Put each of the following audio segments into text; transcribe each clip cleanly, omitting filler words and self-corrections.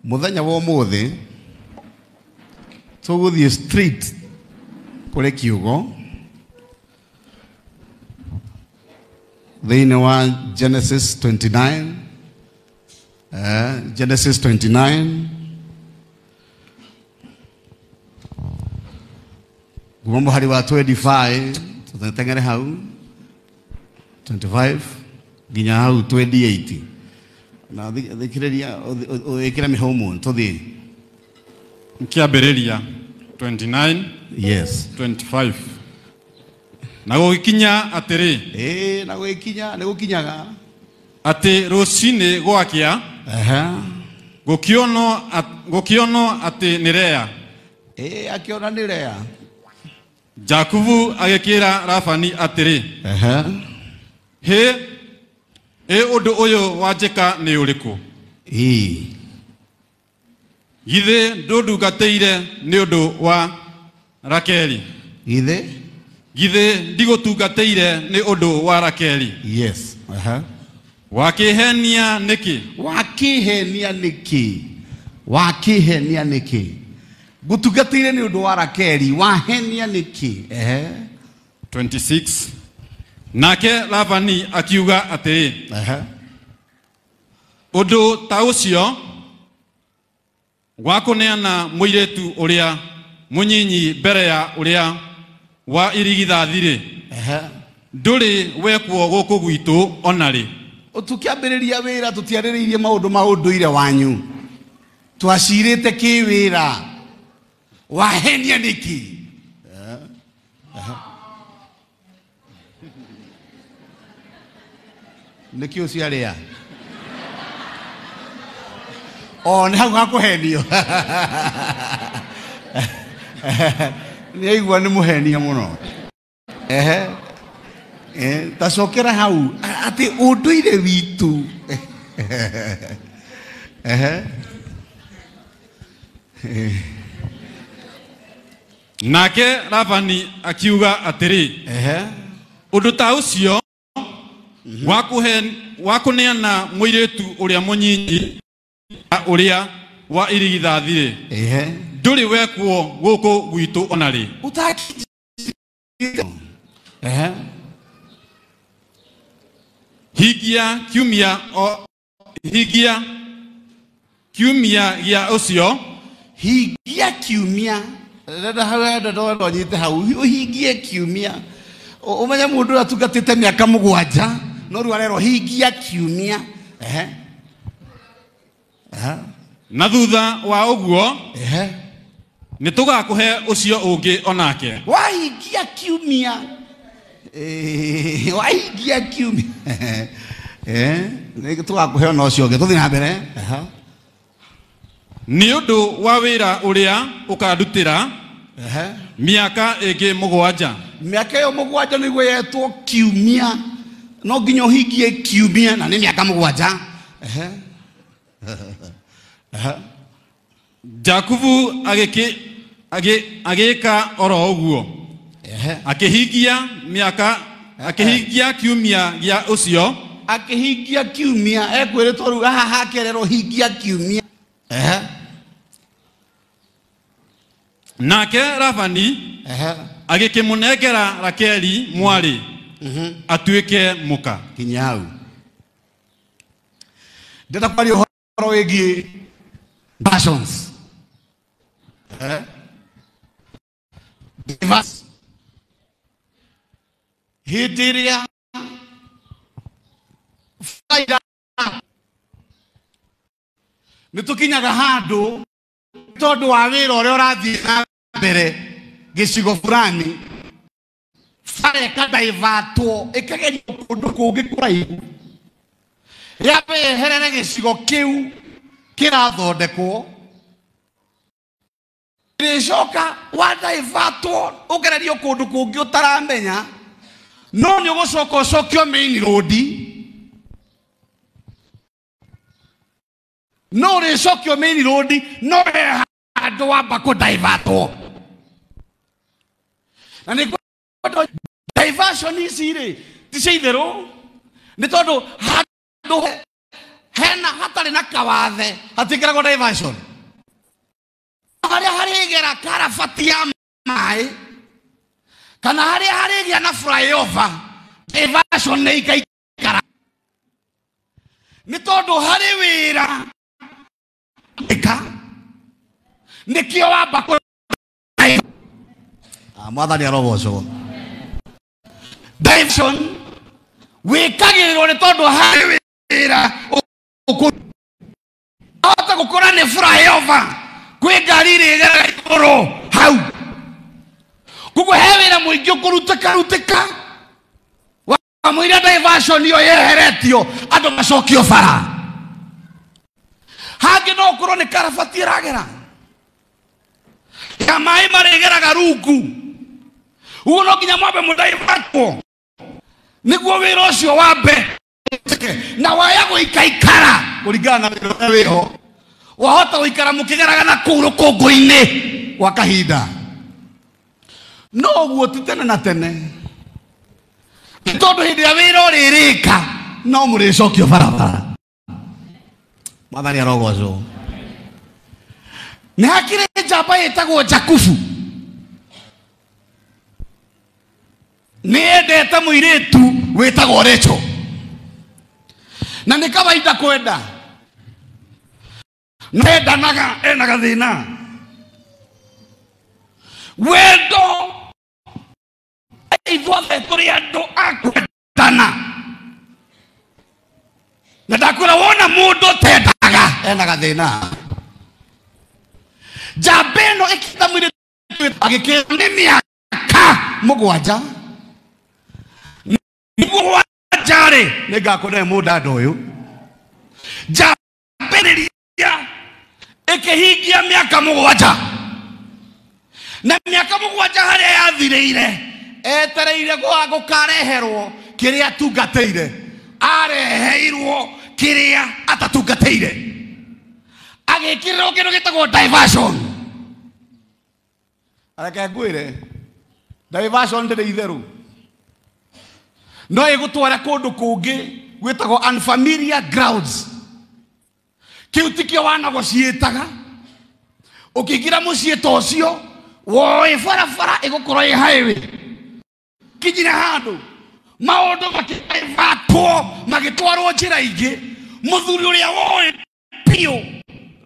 Muthenya wa umuthi tuguthie street kuri kiugo thiini wa Genesis 29 Genesis 29 gumambo hari wa 25 tutengere hau 25 ginya hau 28 na thikireria ikira mihomo tuthi Kiambĩrĩria 29 yes 25 na gũkinya atĩrĩ na gũkinya nĩ gũkinyaga atĩ rũcinĩ gwakĩa gũkĩonwo atĩ nĩ Lea akĩona nĩ Lea Jakubu agĩkĩra Labani atĩrĩ hĩ ũndũ ũyũ wanjĩka nĩ ũrĩkũ githĩ ndũndungatĩire nĩ ũndũ wa Rakeli githĩ ndigũtungatĩire nĩ ũndũ wa Rakeli yes wakĩhenia nĩkĩ wakĩhenia nĩkĩ ngutungatĩire nĩ ũndũ wa Rakeli wahenia nĩkĩ 26 nake Labani akiuga atĩrĩ ũndũ ta ũcio wakũneana mũirĩtu ũrĩa mũnyinyi mbere ya ũrĩa wa irigithathi-rĩ ndũrĩ wekwo gũkũ gwitũ onarĩ tukĩambĩrĩria wĩra tũtiarĩrĩirie maũndũ ma ũndũire wanyu twacirĩte kĩwĩra wahenia nĩkĩ nĩkĩ ũciarĩa nĩ hau hakũhenio nĩ aigua nĩ mũhenia mũno tacokera hau atĩ ũndũire witũ nake Labani akiuga atĩrĩ ũndũ ta ũcio wakũneana mũirĩtu ũrĩa mũnyinyi ũrĩa wa irigithathi-rĩ ndũrĩ wekwo gũkũ gwitũ onarĩ hingia kiumia gĩa ũcio hingia kiumia ndonyite hau hingie kiumia ũmenye mũndũ atungatĩte mĩaka 7 no rĩu arerwo hingia kiumia na thutha wa ũguo nĩ tũgakũhe ũcio ũngĩ onake wahingia kiumia nĩ tũgakũhe ona ũcio ũngĩ tũthiĩ na mbere nĩ ũndũ wa wĩra ũrĩa ũkandutĩra mĩaka ĩngĩ 7 mĩaka ĩyo 7 nĩguo yetwo kiumia no nginya ũhingie kiumia na nĩ mĩaka 7 Jakubu agĩka oro ũguo akĩhingia kiumia gĩa ũcio akĩhingia kiumia ekwĩrĩtwo rĩu haha hakererwo hingia kiumia nake Labani agĩkĩmũnengera Rakeli mwarĩ atuĩke mũka kinya hau ndĩrenda kwaria ũhoro wĩgiĩ passions hĩndĩ ĩrĩa nĩ tũkinyaga handũ tondũ wa wĩra ũrĩa ũrathiĩ na mbere gĩcigo fulani fareka ndaivatwo ĩkagerio kũndũ kũngĩ kũraihu yambe yeherere gĩcigo kĩu kĩrathondekwo rĩcoka wandaivatwo ũgererio kũndũ kũngĩ ũtaramenya no nĩ ũgũcoka ũcokio main road no rĩcokio main road no handũ wamba kũndaivatwo na nĩ diversion ici rĩ ti cia itherũ nĩ tondũ handũ hena hatari na kawathe hatikiragwo diversion haria harigera karabati ya mai kana haria harigia na flyover diversion nĩ ikaikara nĩ tondũ harĩ wĩra nĩkĩo wamba mwathani arogocwo diversion wĩkagĩrĩrwo nĩ tondũ harĩ wĩra ahota gũkora nĩ flyover kwĩ ngari ĩrĩgeraga igũrũ hau kuguo he wĩra mũingĩ ũkũrutĩka wamũira diversion ĩyo yeheretio andũ macokio bara hangĩ no ũkorwo nĩ karabati ĩragera ya maĩ marĩgeraga rungu ũguo no nginya mwambe mũdaivatwo nĩguo wĩra ũcio wambe na waya gũikaikara kũringana na wĩra wĩho wahota gũikara mũkĩgeraga na kũu rũkũngũ-inĩ gwa kahinda no ũguo ti tene na tene tondũ hĩndĩ ĩrĩa wĩra ũrĩrĩka no mũrĩcokio barabara mwathani arogocwo nĩ hakĩrĩ njamba ĩtagwo Jakubu nĩ endete mũirĩtu wĩtagwo Rachel na nĩ kawaida kwenda nendanaga ena gathĩna wendo ithuothe tũrĩ andũ a kwendana na ndakwĩra wona mũndũ tendaga ena gathĩna njamba ĩno ĩkĩta mũirĩtu agĩkĩra nĩ mĩaka 7 mũgwanja-rĩ nĩ ngakũne mũndũ ũyũ njambĩrĩria ĩkĩhingia mĩaka 7 na mĩaka 7 harĩa yathirĩire etereire gũkareherwo kĩrĩa atungatĩire areheirwo kĩrĩa atatungatĩire agĩkĩrĩrwo kĩndũ gĩtagwo diversion areke ngwĩre diversion ndĩrĩ itherũ no ĩgũtwara kũndũ kũngĩ gwĩtagwo unfamiliar grounds kĩu tikĩo wanagũciĩtaga ũkĩingĩra mũciĩ ta ũcio woĩ barabara ĩgũkorwo ĩ highway kinyire handũ maũndũ makĩvatwo magĩtwarwo njĩra ingĩ mũthuri ũrĩa woĩ piũ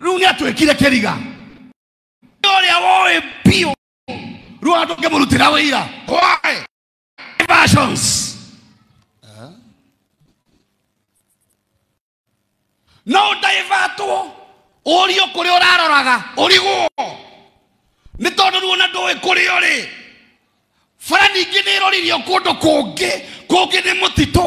rĩu nĩ atwĩkire kĩriga ũrĩa woĩ piũ rĩu andũ ngĩmũrutĩra wĩira why diversions no ndaivatwo ũrio kũrĩa ũraroraga ũrigwo nĩ tondũ rĩu ona ndũĩ kũrĩa ũrĩ bara ningĩ nĩ ĩroririo kũndũ kũngĩ nĩ mũtitũ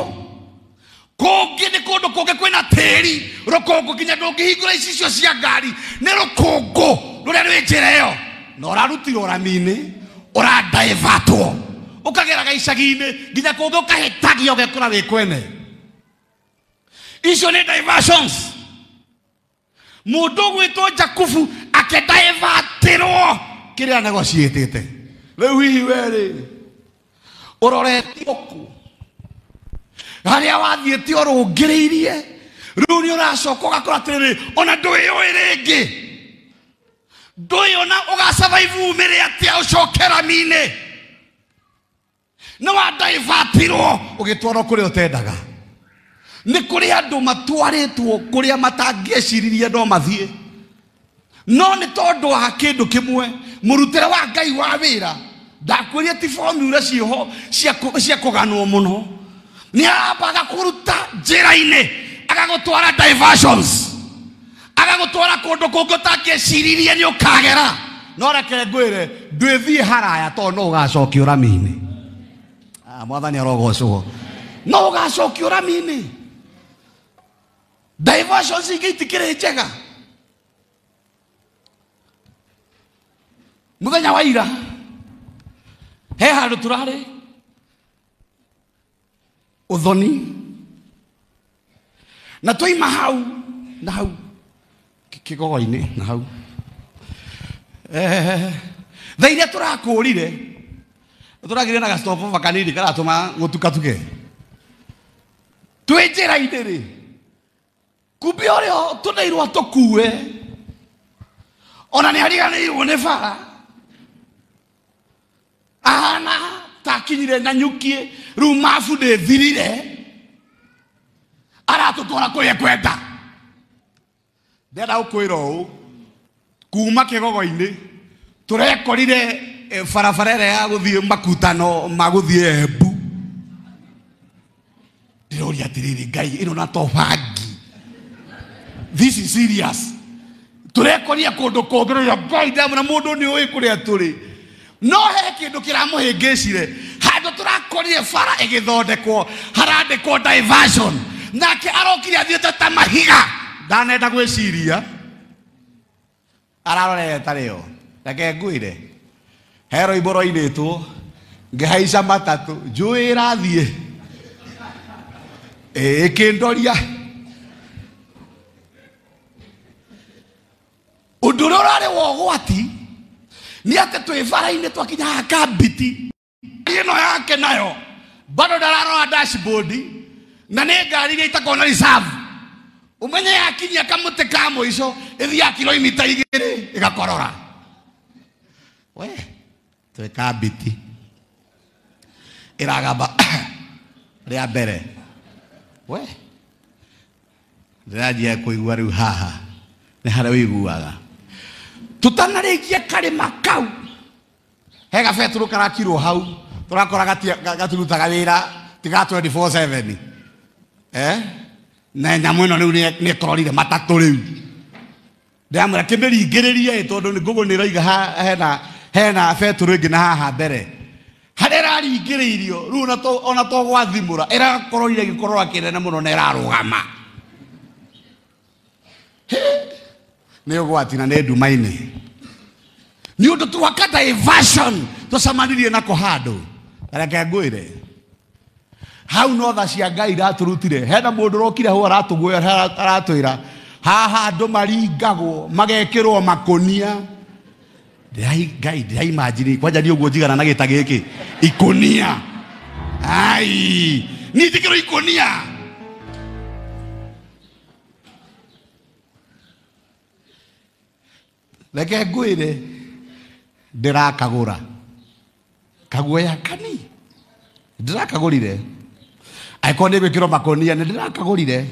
kũngĩ nĩ kũndũ kũngĩ kwĩna tĩri rũkũngũ nginya ndũngĩhingũra icicio cia ngari nĩ rũkũngũ rũrĩa rwĩ njĩra ĩyo na ũrarutirwo rami-inĩ ũrandaivatwo ũkageraga icagi-inĩ nginya kũngĩ ũkahĩtagia ũgekora wĩ kwene icio nĩ diversions mũndũ gwĩtwo Jakubu akĩdaivatĩrwo kĩrĩa anegociĩtĩte rĩu hihi werĩ ũroretio kũ harĩa wathiĩte ũrũngĩrĩirie rĩu nĩ ũracoka ũgakora atĩrĩrĩ ona ndũĩyũĩ rĩngĩ ndũĩ ona ũgasurvive umĩre atĩa ũcoke rami-inĩ nĩ wandaivatirwo ũgĩtwarwo kũrĩa ũtendaga nĩ kũrĩ andũ matwarĩtwo kũrĩa matangĩeciririe no mathiĩ no nĩ tondũ wa kĩndũ kĩmwe mũrutĩre wa Ngai wa wĩra ndakwĩria ti formula ciĩho cia kũganwo mũno nĩ arambaga kũruta njĩra-inĩ agagũtwara diversions agagũtwara kũndũ kũngĩ ũtangĩeciririe nĩ ũkagera no reke ngwĩre ndwĩthiĩ haraya tondũ no ũgacokio rami-inĩ mwathani arogocwo no ũgacokio rami-inĩ diversions ingĩ itikĩrĩ njega mũthenya wa ira he handũ tũrarĩ ũthoni na twaima hau na hau kĩgogo-inĩ na hau thaa iria tũrakũrire tũragire na gastopover kanini karatũma gũtukatuke twĩ njĩra-inĩ rĩ kumbe orio tuneirwo tukue ona ni ariganirwo ni bara ahana takinyire na nyukie riu mabu ndithirire aratutwara kuria kwenda ndenda ukwira uu kuma Kigogo-ini turekorire barabara ĩrĩa ya guthie makutano maguthie Embu ndiroria atiriri Ngai ino na tobangi. This is serious. Turekoria kundu kumbĩrĩria Ngai ndamu na mundu ni ui kuria turi no he kindu kiramuhingicire handu turakorire bara igithondekwo harandikwo diversion nake arokire athiete ta mahiga ndanenda gwiciria ararore tario reke nguire hero iboro inetwo ngehaica matatu njui irathie ikindoria undu uria urari wa ugwati ni ati twi bara-ini twakinya haha Kabiti ino yake nayo bado ndararora dashboard na ni ngari iria itakorwo na reserve umenye yakinyia kamuti ka muico ithia kilomita 2 igakorora we twi Kabiti iragamba ria mbere we ndirajia kuigua riu haha ni haria wiguaga tutanarikia karima kau he gabeturu karakirwo hau turakora gatirutaga wira tiga 24/7 na nyamu ino riu ni kororire matatu riu ndamwira kimiringiririe tondu ni Google ni raiga hena beturu ingi na haha mbere haria iraringiriirio riu ona to gwathimura irakororire gikorora kinene muno na irarugama ni ugwati na ni nduma-ini ni undu twaka diversion tucamanirie nako handu reke ngwire hau no tha cia Ngai iraturutire hena mundu rokire hau aratuguoya aratwira haha andu maringagwo magekirwo makonia Ngai ndiraimagine kwanja ni uguo njigana na gita giki ikonia ai ni tikiro ikonia reke ngwire ndirakagura kaguoya kani ndirakagurire aiko ni gwikirwo makonia ni ndirakagurire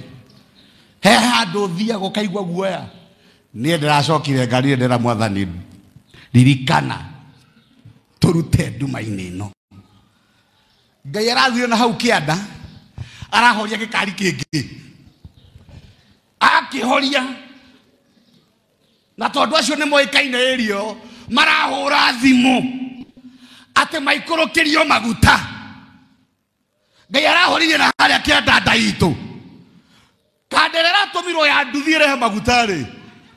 he handu thiago kaigua guoya ni ndiracokire ngari ndira Mwathani ririkana turute nduma-ini ino Ngai arathire na hau kianda arahoria gikari kingi akihoria na tondu acio ni moikaine erio marahura thimu ati maikurukirio maguta Ngai arahoririe na haria kianda ndaitu kanderera tumirwo ya nduthiire he maguta ri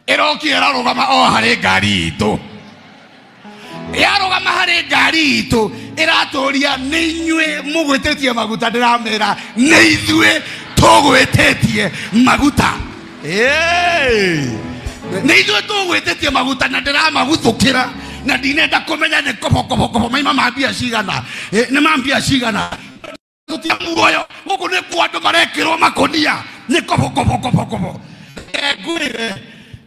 iroki irarugama o hari ngari itu yarugama hari ngari itu iraturia ni inyue mugwitetie maguta ndiramera ni ithue tugwitetie maguta ni ithue tugwitetie maguta na ndiramaguthukira na ndinenda kumenya ni kobo maima mambia cigana ni mambia cigana tutia muoyo guku ni kwandu marekirwo makonia ni kobo ngwire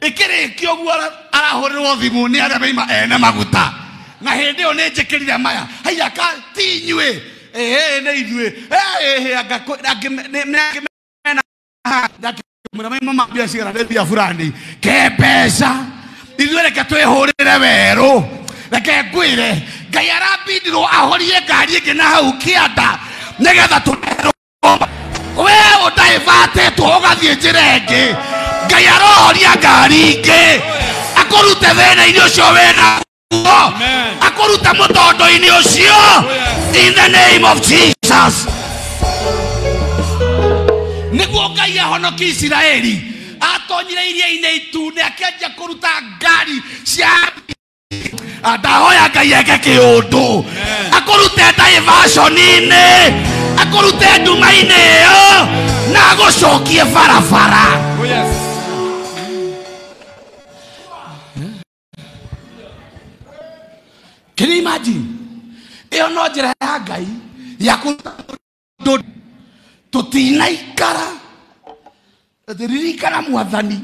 ikirikio guo arahurirwo thimu ni aria maima ene maguta na hindi iyo ni njikirire maya haya ka tinywe ni ithue maima mambia cigana ni bia fulani kebesa ithue reke twihurire weru reke ngwire Ngai arabindirwo ahorie ngari ingi na hau kianda nigetha tunerwo we udaivatitwo ugathie njira ingi Ngai arohoria ngari ingi akurute thina-ini ucio wina akuruta mutondo-ini ucio in the name of Jesus niguo Ngai ahonokia Isiraeli atonyire iria-ini itune akianjia kuruta ngari cia ndahoya Ngai eke kiundu akurute diversion-ini akurute nduma-ini iyo na agucokie barabara Can you imagine? Iyo no njira ya Ngai ya kuruta tutinaikara ririkana mwathani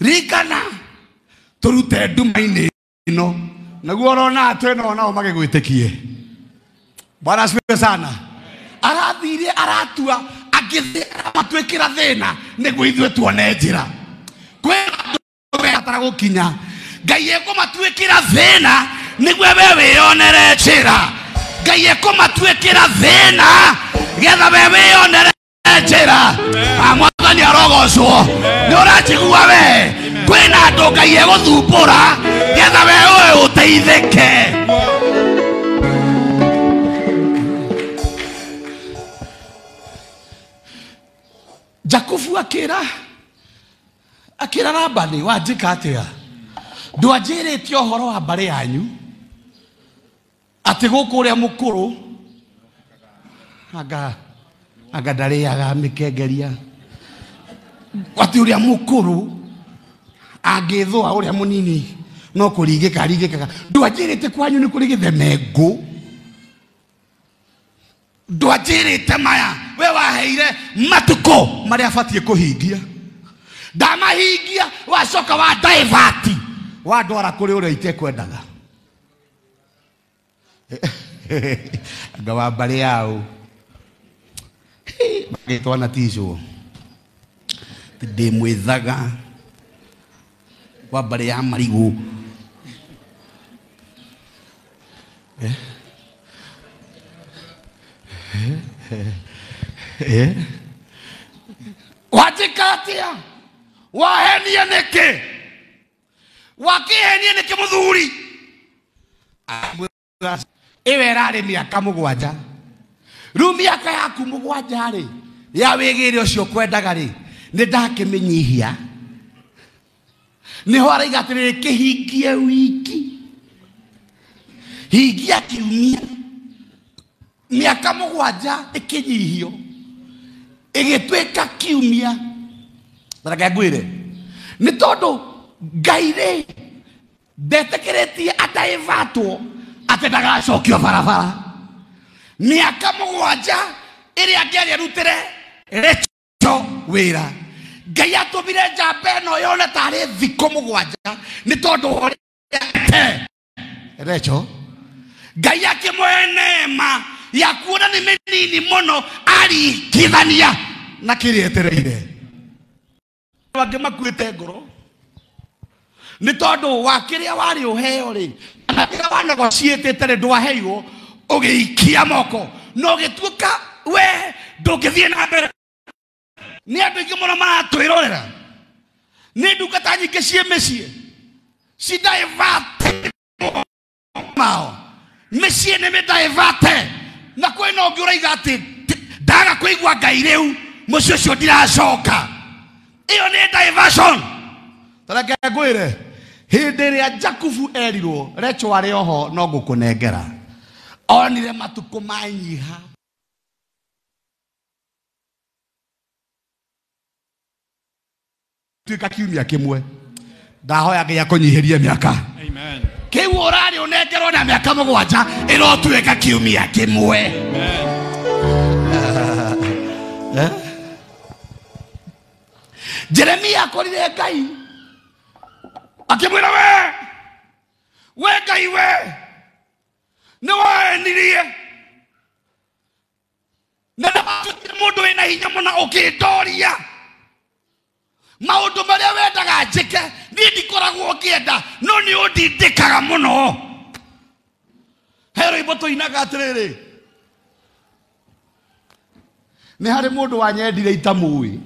ririkana turute nduma-inĩ ĩno naguo ũrona atĩ no nao magĩgwĩtĩkie. Bwana asifiwe sana. Arathire aratua agĩthĩra matwĩkĩra thĩna nĩguo ithuĩ tuone njĩra. Kwĩna gũkinya Ngai ekũmatwĩkĩra thĩna nĩguo we wĩonere njĩra. Ngai ekũmatwĩkĩra thĩna getha we wĩonere njĩra. Mwathani arogocwo. Nĩ ũranjigua we? Kwĩna andũ Ngai egũthumbũra getha we ũyũ ũteithĩke. Jakubu akĩra Labani, wanjĩka atĩa? Ndwanjĩrĩte ũhoro wa mbarĩ yanyu atĩ gũkũ ũrĩa mũkũrũ anga ndarĩaga mĩkengeria, atĩ ũrĩa mũkũrũ angĩthũa ũrĩa mũnini no kũringĩka ringĩkaga. Ndwanjĩrĩte kwanyu nĩ kũrĩ gĩthemengũ? Ndwanjĩrĩte maya we waheire matukũ marĩa abatiĩ kũhingia? Ndamahingia wacoka wa divert wandwara kũrĩ ũrĩa itekwendaga. Anga wa mbarĩ yao magĩtwana ticwo ndĩmwĩthaga wa mbarĩ ya marigũ. Wanjĩka atĩa? Wahenia nĩkĩ? Wakĩhenia nĩkĩ mũthuri? Ĩwe ĩrarĩ mĩaka 7. Rĩu mĩaka yaku 7 ya wĩgĩre ũcio kwendaga rĩ nĩ ndakĩmĩnyihia. Nĩho araiga atĩrĩrĩ kĩhingie wiki, hingia kiumia. Mĩaka 7 ĩkĩnyihio ĩgĩtuĩka kiumia. Ndaraga ngwĩre nĩ tondũ Ngai rĩ ndetĩkĩrĩtie adaivatwo atĩ ndagacokio barabara. Mĩaka 7 ĩrĩa angĩarĩ arutĩre Rachel wĩra, Ngai atũmire njamba ĩno yone tarĩ thikũ 7 nĩ tondũ Rachel Ngai akĩmũhe neema ya kuona nĩ mĩnini mũno aringithania na kĩrĩa etereire. Angĩ makuĩte ngoro nĩ tondũ wa kĩrĩa warĩ ũheo rĩ, na kĩrĩa wanegociĩtĩte rĩ ndwaheirwo, ũgĩikia moko no gĩtuĩka we ndũngĩthiĩ na mbere. Nĩ andũ aingĩ mũno maratwĩrorera, nĩ ndungata nyingĩ ciĩ mĩciĩ cidivert mao, mĩciĩ nĩ mĩdivert, na kwĩna ũngĩ ũraiga atĩ ndaga kũigua Ngai rĩu mũciĩ ũcio ndiracoka. Iyo nĩ diversion. Tareke ngwĩre hĩndĩ ĩrĩa Jakubu erirwo Rachel arĩ oho no ngũkũnengera, onire matukũ manyiha. Tuĩka kiumia kĩmwe ndahoya Ngai akũnyihĩrie mĩaka. Amen. Kĩu ũrarĩ ũnengerwo na mĩaka 7 ĩrotuĩka kiumia kĩmwe. Amen. Jeremia akorire Ngai akĩmwĩra we Ngai we nĩ wahenirie na ndatuĩkire mũndũ wĩna hinya mũno ũkĩndoria maũndũ marĩa wendaga njĩke. Niĩ ndikoragwo ngĩenda no nĩ ũndindĩkaga mũno. He rwĩmbo tũinaga atĩrĩrĩ, nĩ harĩ mũndũ wanyendire itamũĩ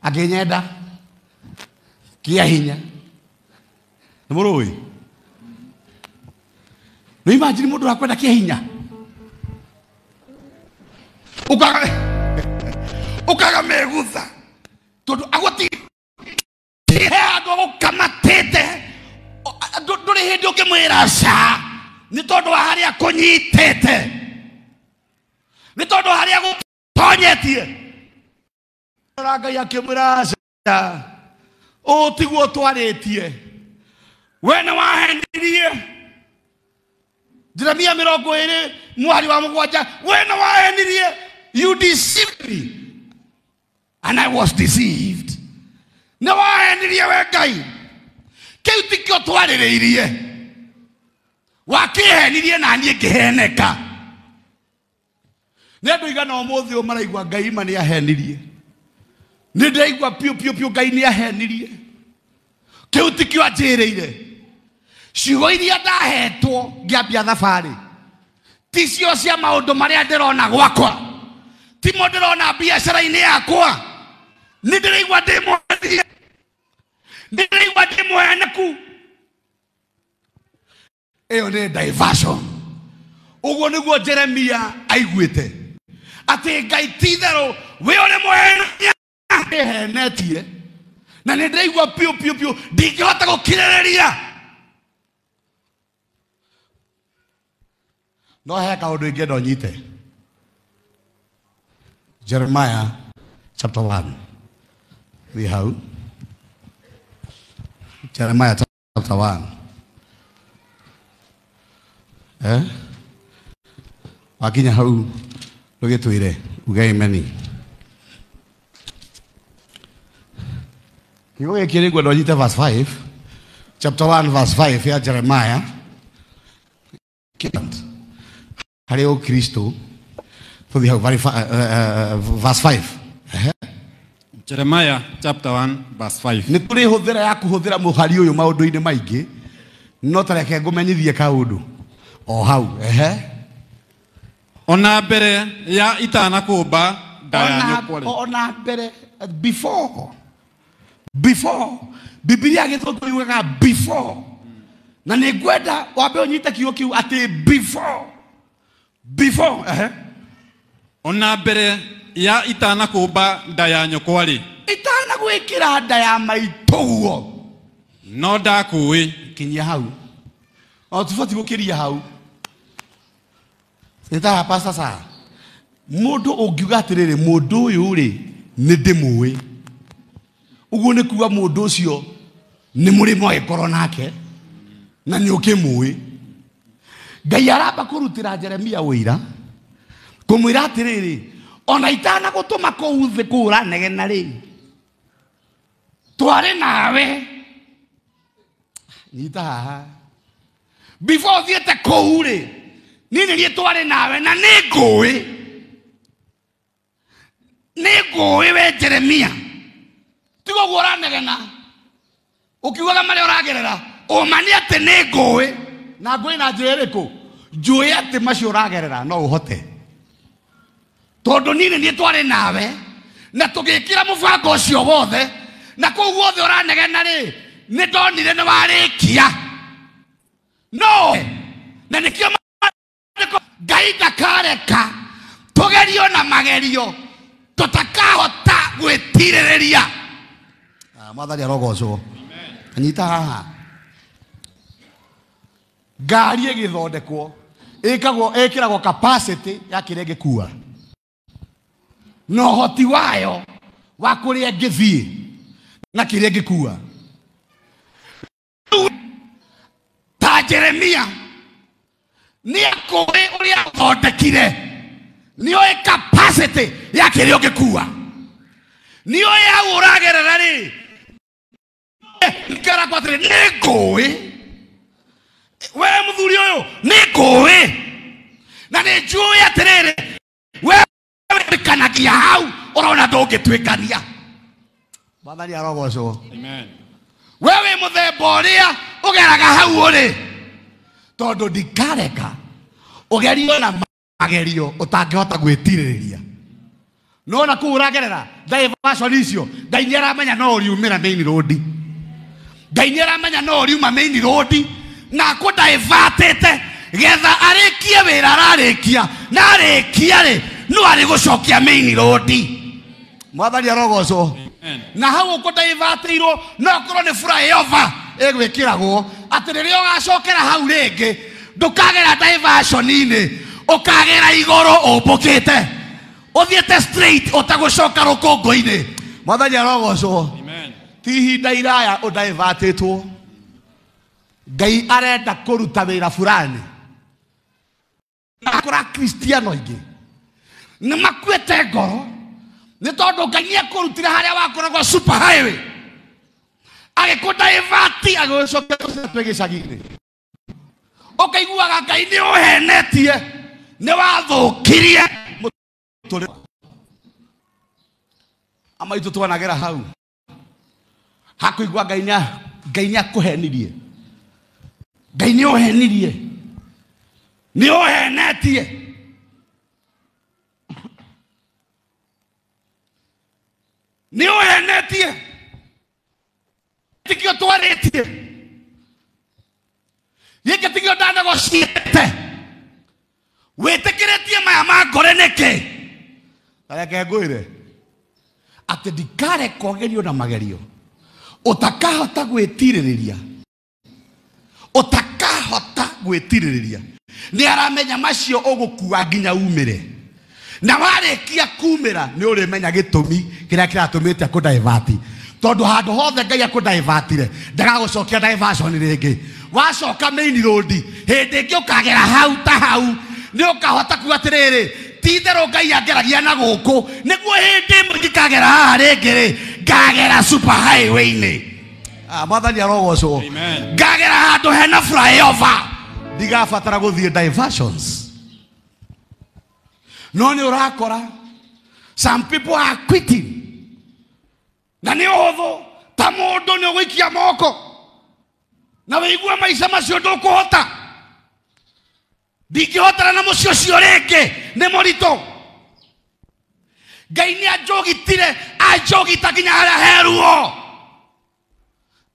akĩnyenda kĩa hinya. Nĩ mũrũĩ? Nĩ imagine mũndũ akwenda kĩa hinya ũkaga megutha tondũ agũti he andũ gũkamatĩte ndũrĩ hĩndĩ ũngĩmwĩra ca, nĩ tondũ wa harĩa akũnyitĩte, nĩ tondũ harĩa agũtonyetie. Ngai akĩmwĩra ca ũũ tiguo twarĩtie, we nĩ wahenirie. Jeremia 20 mweri wa 7, we nĩ wahenirie. You deceived me. and I was deceived. Na wahenirie we Ngai. Kiu tikio twaririirie. Wakihenirie na niĩ ngĩheneka. Nĩ andũ igana ũmũthĩ maraigua Ngai ma nĩ ahenirie. Nĩ ndaigua piũ Ngai nĩ ahenirie. Kiu tikio anjĩrĩire. Ciugo iria ndahetwo ngĩambia thabarĩ. Ti cio cia maũndũ marĩa ndĩrona gwakwa. Ti mo ndĩrona biacara-inĩ yakwa. Nĩ ndĩraigua ndĩmweherie. Ndĩraigua ndĩmweheneku. Ĩyo nĩ diversion. Ũguo nĩguo Jeremia aiguĩte. Atĩ Ngai ti-itherũ we ũrĩ mũhenia ndĩhenetie. Na nĩ ndĩraigua piũ ndingĩhota gũkirĩrĩria. No he kaũndũ ingĩenda ũnyite. Jeremiah chapter 1. We have Jeremiah chapter 1. Wakinya hau rũgĩtwĩre uge ameni. Kiugo gĩkĩ nĩ ngwenda ũnyite verse 5. Chapter 1 verse 5 ya Jeremiah. Harĩ ũkristo tũthiĩ hau verse 5. Jeremiah chapter 1 verse 5. Nĩ kũrĩ hũthĩra ya kũhũthĩra mũhari ũyũ maũndũ-inĩ maingĩ, no ta reke ngũmenyithie kaũndũ o hau. Ona mbere ya itanakũmba nda ya nyũkwa. Ona mbere before Biblia gĩthũngũ yugaga before. Na nĩ ngwenda wambe ũnyite kiugo kĩu atĩ before ona mbere ya itanakũmba nda ya nyũkwa rĩ. Itanagwĩkĩra nda ya maitũguo. No ndakũĩ. Kinyia hau. O tũbatiĩ gũkĩria hau. Nĩta pastor sa. Mũndũ ũngiuga atĩrĩrĩ mũndũ ũyũ rĩ nĩ ndĩmũĩ. Ũguo nĩ kuuga mũndũ ũcio nĩ mũrĩmo agĩkorwo nake na nĩ ũkĩmũĩ. Ngai aramba kũrutĩra Jeremia wĩra kũmwĩra atĩrĩrĩ ona itanagũtũma kũu thĩ kũra negena rĩ twarĩ nawe. Nyita haha. Before thiĩte kũu rĩ niĩ nĩ niĩ twarĩ nawe na nĩ ngũĩ we Jeremia. Tiga ũguo ũranegena ũkiugaga marĩa ũragerera ũma nĩ atĩ nĩ ngũĩ. Na ngũĩ na njĩra ĩrĩkũ? Njũĩ atĩ macio ũragerera no ũhote. Tondũ niĩ nĩ niĩ twarĩ nawe na tũgĩkĩra mũbango ũcio wothe na kũu guothe ũranegena rĩ nĩ ndonire nĩ warĩkia. No na nĩkĩo Ngai ndakareka tũgerio na magerio tũtakahota gwĩtirĩrĩria. Mwathani arogocwo. Anyita haha. Ngari ĩgĩthondekwo ĩkĩragwo capacity ya kĩrĩa ĩngĩkua na ũhoti wayo wa kũrĩa ĩngĩthiĩ na kĩrĩa ĩngĩkua. Ta Jeremia nĩ akũĩ ũrĩa ũthondekire, nĩ oĩ capacity ya kĩrĩa ũngĩkua, nĩ oĩ hau ũragerera rĩ nĩkĩrakwo atĩrĩ nĩ ngũĩ. We mũthuri ũyũ nĩ ngũĩ na nĩ njũĩ atĩrĩrĩ we wĩkanagia hau ũrona ndũngĩtuĩkania. Mwathani arogocwo. Amen. We wĩ mũthemba ũrĩa ũgeraga hau ũrĩ tondũ ndikareka ũgerio na magerio ũtangĩhota gwĩtirĩrĩria. No na kũu ũragerera diversion icio Ngai nĩ aramenya no ũriumĩra main road. Ngai nĩ aramenya no ũriuma main road na kũdaivatĩte getha arĩkie wĩra ararĩkia na arĩkia rĩ no arĩ gũcokia main road. Mwathani arogocwo. Na hau ũkũdaivatĩirwo no korwo nĩ flyover ĩgwĩkĩragwo atĩ rĩrĩa ũgacokera hau rĩngĩ ndũkagera diversion-inĩ ũkagera igũrũ ũmbũkĩte ũthiĩte straight ũtagũcoka rũkũngũ-inĩ. Mwathani arogocwo. Ti ihinda iraya ũdaivatĩtwo. Ngai arenda kũruta wĩra fulani. Akora Kristiano aingĩ nĩ makuĩte ngoro nĩ tondũ Ngai nĩekũrutire harĩa wakoragwo super highway agĩkũdaivati agĩgũcokia twĩ gĩcagi-inĩ ũkaiguaga Ngai nĩũhenetie nĩwathũkirie mũtũrĩre amaitũ twanagera hau hakũigua Ngai nĩakũhenirie Ngai nĩũhenirie nĩũhenetie nĩũhenetie tikio twarĩtie gĩkĩ tikio ndanegociĩte wĩtĩkĩrĩtie maya ma ngore nĩkĩ reke ngwĩre atĩ ndikarekwo gerio na magerio ũtakahota gwĩtirĩrĩria ũtakahota gwĩtirĩrĩria nĩ aramenya macio ũgũkua nginya umĩre na warĩkia kumĩra nĩ ũrĩmenya gĩtũmi kĩrĩa kĩratũmĩte akũdaivati tondũ handũ hothe Ngai akũdaivatire ndagagũcokia diversion rĩngĩ wacoka main road hĩndĩ ĩngĩ ũkagera hau ta hau nĩ ũkahota kuga atĩrĩrĩ ti itherũ Ngai angeragia na gũkũ nĩguo hĩndĩ ĩmwe ngĩkagera haha rĩngĩ ngagera super highway-inĩ mwathani arogocwo ngagera handũ hena flyover ndigabatara gũthiĩ diversions no nĩ ũrakora some people are quitting na nĩ ũhũthũ ta mũndũ nĩ ũgũikia moko na wĩigua maica macio ndũkũhota ndingĩhotana na mũciĩ ũcio rĩngĩ nĩ mũritũ Ngai nĩ anjũgitire anjũgita nginya harĩa heruo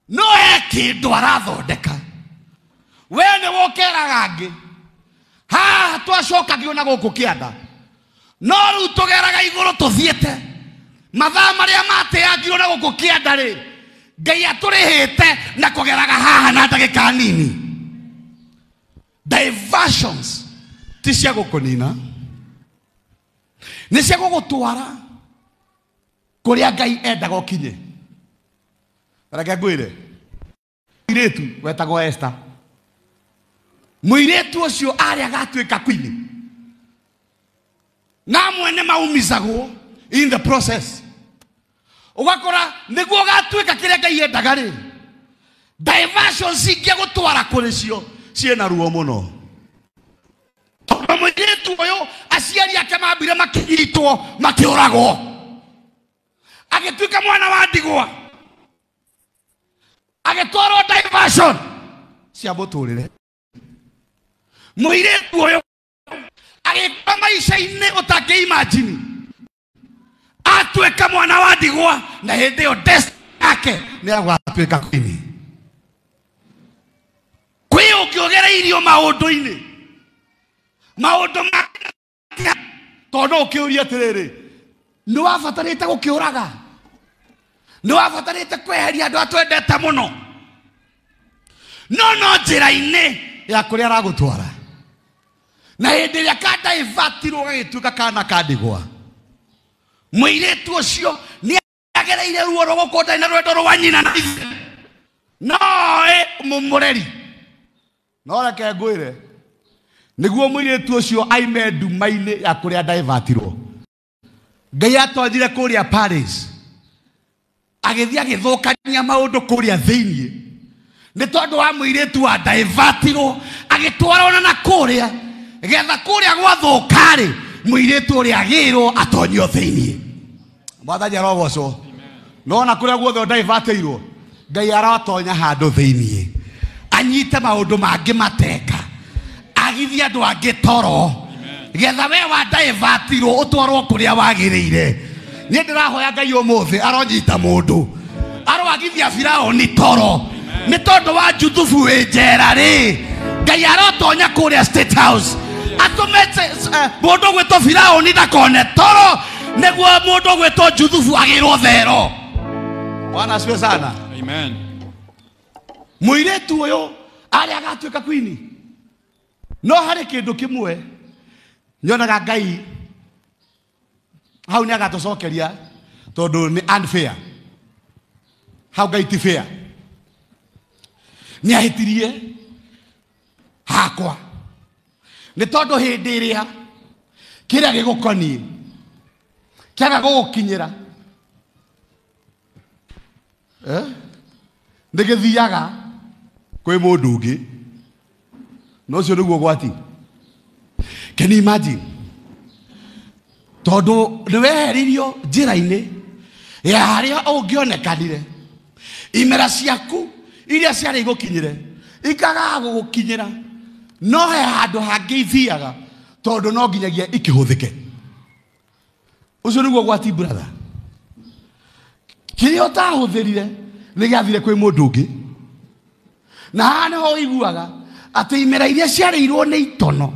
no he kĩndũ arathondeka we nĩ wũkeraga ngĩ haha twacokagio na gũkũ kĩanda no rĩu tũgeraga igũrũ tũthiĩte mathaa marĩa matĩangirwo na gũkũ kĩanda rĩ Ngai atũrĩhĩte na kũgeraga haha na ndagĩka nini diversions ti cia gũkũnina nĩ cia gũgũtwara kũrĩa Ngai endaga ũkinye reke ngwĩre mũirĩtu wetagwo Esther mũirĩtu ũcio arĩa agatuĩka kwini na mwene maumizagwo in the process ugakora nĩguo gatuĩka kĩrĩa Ngai endaga rĩ diversions ingĩgũtwara kũrĩ cio ciĩna ruo mũno mũirĩtu ũyũ aciari ake mambire makĩnyitwo makĩũragwo agĩtuĩka mwana wa ndigwa agĩtwarwo diversion cia mũtũrĩre mũirĩtu ũyũ agĩkora maica-inĩ ũtangĩimagine atuĩka mwana wa ndigwa na hĩndĩ ĩyo destiny yake nĩ agatuĩka kwini kwĩ ũngĩogereirio maũndũ-inĩ maũndũ tondũ ũkĩũria atĩrĩrĩ nĩ wabatarĩte gũkĩũraga nĩ wabatarĩte kweheria andũ atwendete mũno no njĩra-inĩ ya kũrĩa aragũtwara na hĩndĩ ĩrĩa kadaivatirwo gagĩtuĩka kana ka ndigwa mũirĩtu ũcio nĩ agereire ruo rwa gũkũnda na rwendo rwa nyina na ithe noĩ mũmũreri no reke ngwĩre nĩguo mũirĩtu ũcio aime nduma-inĩ ya kũrĩa ndaivatirwo Ngai atonyire kũrĩa Paris agĩthiĩ agĩthũkania maũndũ kũrĩa thĩinĩ nĩ tondũ wa mũirĩtu wa ndaivatirwo agĩtwarwo na kũrĩa getha kũrĩa gwathũkarĩ mũirĩtu ũrĩa agĩrwo atonyio thĩinĩ mwathani arogocwo no na kũrĩa guothe ndaivatĩirwo Ngai aratonya handũ thĩinĩ anyite maũndũ mangĩ mateka agithia andũ angĩ toro getha we wa ndaivatirwo ũtwarwo kũrĩa wagĩrĩire niĩ ndĩrahoya Ngai ũmũthĩ aronyita mũndũ arwagithia Firaũni toro nĩ tondũ wa Juthubu wĩ njera rĩ Ngai arotonya kũrĩa State House atũmete mũndũ gwĩtwo Firaũni ndakone toro nĩguo mũndũ gwĩtwo Juthubu agĩrwo thero Bwana asifiwe sana amen mũirĩtu ũyũ arĩa agatuĩka kwini no harĩ kĩndũ kĩmwe nyonaga Ngai hau nĩ agatũcokeria tondũ nĩ unfair hau Ngai ti fair nĩ ahĩtirie hakwa nĩ tondũ hĩndĩ ĩrĩa kĩrĩa gĩgũkoniĩ kiaga gugukinyira ndigithiaga kwi mundu ungi no cio niguo gwati. Can you imagine? Tondu niweheririo njira-ini ya haria ungionekanire imera ciaku iria ciari igukinyire ikaga gugukinyira, no he handu hangi ithiaga tondu no nginyagia ikihuthike. Ucio niguo gwati brother. Kiria utahuthirire ni giathire kwi mundu ungi, na haha niho iguaga ati imera iria ciareirwo ni itono.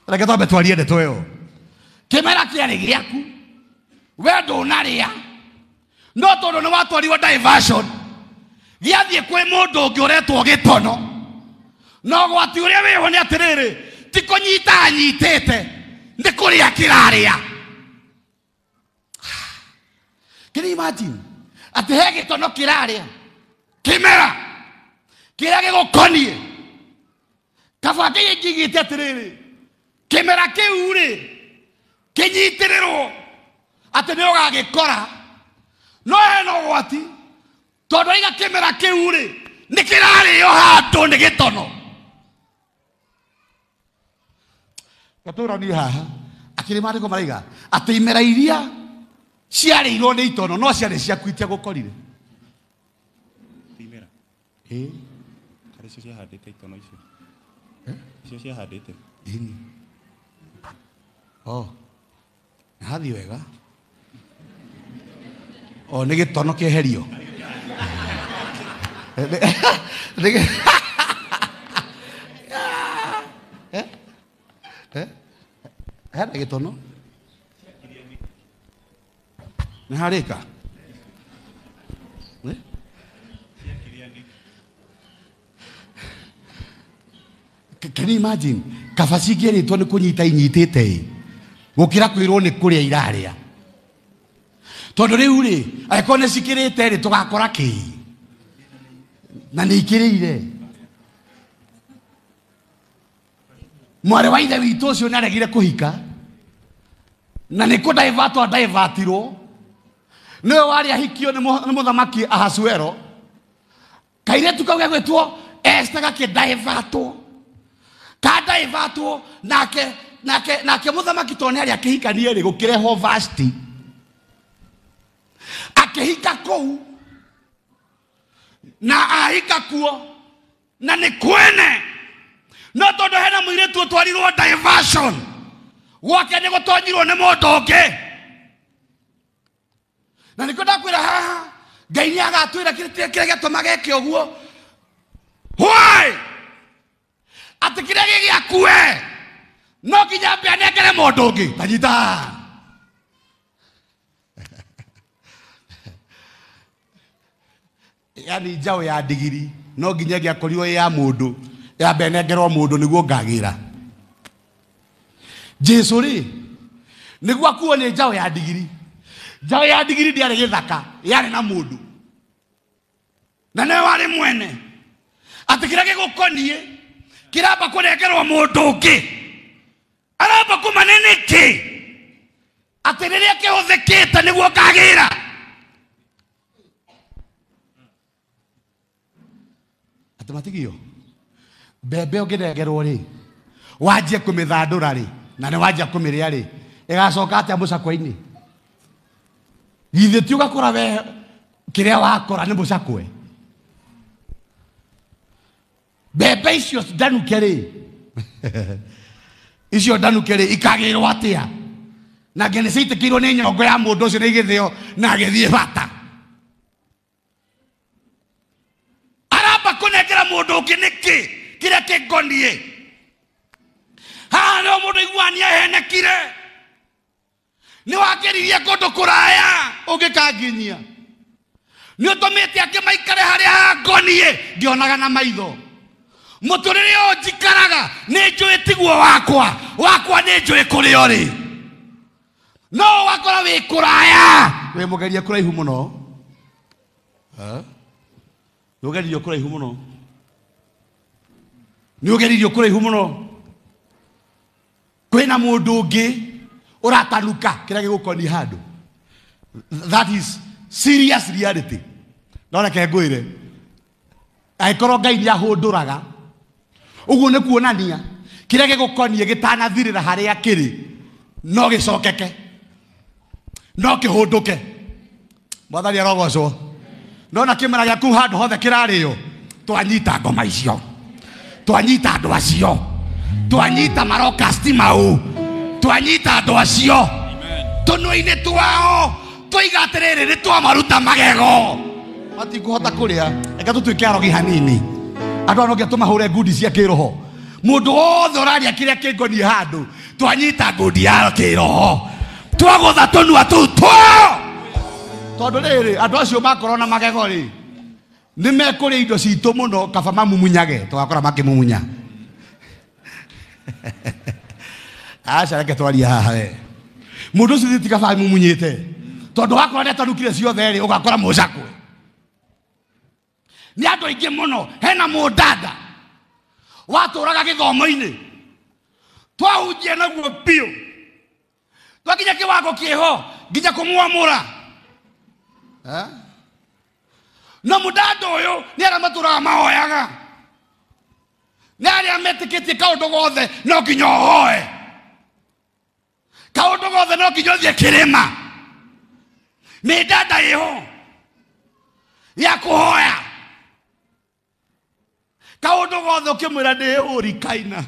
Reke twambe twarie ndeto iyo. Kimera kiari giaku we ndunaria, no tondu ni watwarirwo diversion giathie kwi mundu ungi uretwo gitono, no gwati uria wiho ni atiriri ti kunyita nyitite ni kuria kiraria. Can you imagine? Ati he gitono kiraria kimera kiria gigukonie kaba kigigite atiriri kimera kiu ri kinyitirirwo ati ni ugagikora, no heno gwati tondu iga kimera kiu ri ni kirario handu ni gitono. Gatura ni haha akiri mariko maraiga ati imera iria ciareirwo ni itono no ciari ciakuitia gukorire imera kare cio ciahandite itono icio icio ciahandite ini. Oh, hathi wega. Oh, ni gitono kieherio. Hena gitono ni harika Can you imagine? Kabasi kieritwo ni kunyita inyitite gukira kwirwo ni kuria iraria. Tondu riu ri aiko ni cikirite ri tugakora ki na ni ikirire. Mware wa ithe witu ucio ni aregire kuhika na ni kudaivatwo ndaivatirwo niwe wari ahikio ni muthamaki Ahasuero. Kairetu kau gegwitwo Esther gakidaivatwo kadaivatwo nake muthamaki tone ari akihikanie ri gukireho Vashti akihika kou na ahika kuo na ni kwene no tondu hena muiretu utwarirwo diversion gwake ni gutonyirwo ni mundu ungi na niko ndakwira haha Ngai ni agatwira kire gituma geke uguo. Why? Ati kire giakue no kinya mbe anengere mundu ungi tanyita. Yani njao ya ndigiri no nginya giakorirwo ya mundu ya mbe anengerwo mundu niguo ngagira. Jesu ri niguo akuo ni njao ya ndigiri. Njao ya ndigiri ndiari githaka yari na mundu na ne wari mwene ati kira gigukonie kiramba kunengerwo mundu ungi aramba kumaneneki ati riria kihuthikite niguo kagira. Ati matigio mbembe unginengerwo ri wanjie kumithandura ri na ni wanjia kumiria ri igacoka atia mucakwa-ini githe ti ugakora we kiria wakora ni mucakwe. Mbembe icio ndanuke ri icio ndanuke ri ikagirwo atia na ngene ciitikirwo ni nyongo ya mundu ucio ni githio na agithie bata aramba kunengera mundu ungi niki kiria kingonie haha no mundu iguania henekire ni wakiririe kundu kuraya ungikanginyia ni utumite akimaikare haria hangonie ngionaga na maitho muturire o njikaraga ni njui tiguo wakwa ni njui kurio ri no wakora wi kuraya we mugeria kuraihu muno ni ugeririo kuraihu muno ni ugeririo kuraihu muno kwina mundu ungi uratanuka kira gigukoni handu That is serious reality. Ndona ke ngwire aikorwo Ngai ni ahunduraga uguo ni kuonania kiria gigukonie gitanathirira haria kiri no gicokeke no kihunduke. Mwathani arogocwo. Ndona kimera giaku handu hothe kirario twanyita ngoma icio, twanyita andu acio, twanyita marokasti mau, twanyita andu acio tunui-ini twao twiga atiriri ni twamaruta magego matikuhota kuria. Eka tutuike arogi hanini andu anoge tumahure ngundi cia kiroho. Mundu wothe uraria kiria kingonie handu twanyita ngundi ya kiroho twagutha tunua tuu two. Tondu riri andu acio makorwo na magego ri ni mekuria indo citu muno kaba mamumunyage tugakora makimumunya. Aca reke twaria haha we mundu ucio tikaba mumunyite tondu wakora netanukire ciothe ri ugakora mucakwe. Ni andu aingi muno hena mundanda waturaga githomo-ini twahunjia naguo piu twakinya kiwango kieho nginya kumuamura no mundanda uyu ni aria maturaga mahoyaga ni aria metikitie kaundu gothe no nginya uhoe, kaundu gothe no nginya uthie kirima. Mindanda iho ya kuhoya kaundu gothe ukimwira ni urikaina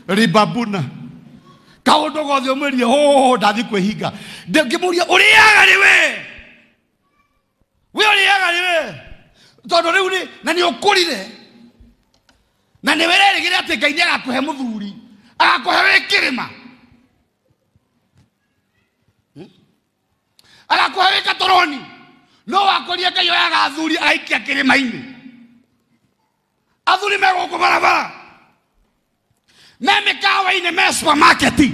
ribabuna kaundu gothe umwirie ho ndathi kwihinga ngimuria uriaga ri we uriaga ri we tondu riu ni na ni ukurire na ni wererigire ati Ngai ni agakuhe muthuri agakuhe wi kirima agakuhe wi katoroni no wakoria Ngai oyaga athuri aikia kirima-ini. Athuri me guku barabara me mikawa-ini me supermarket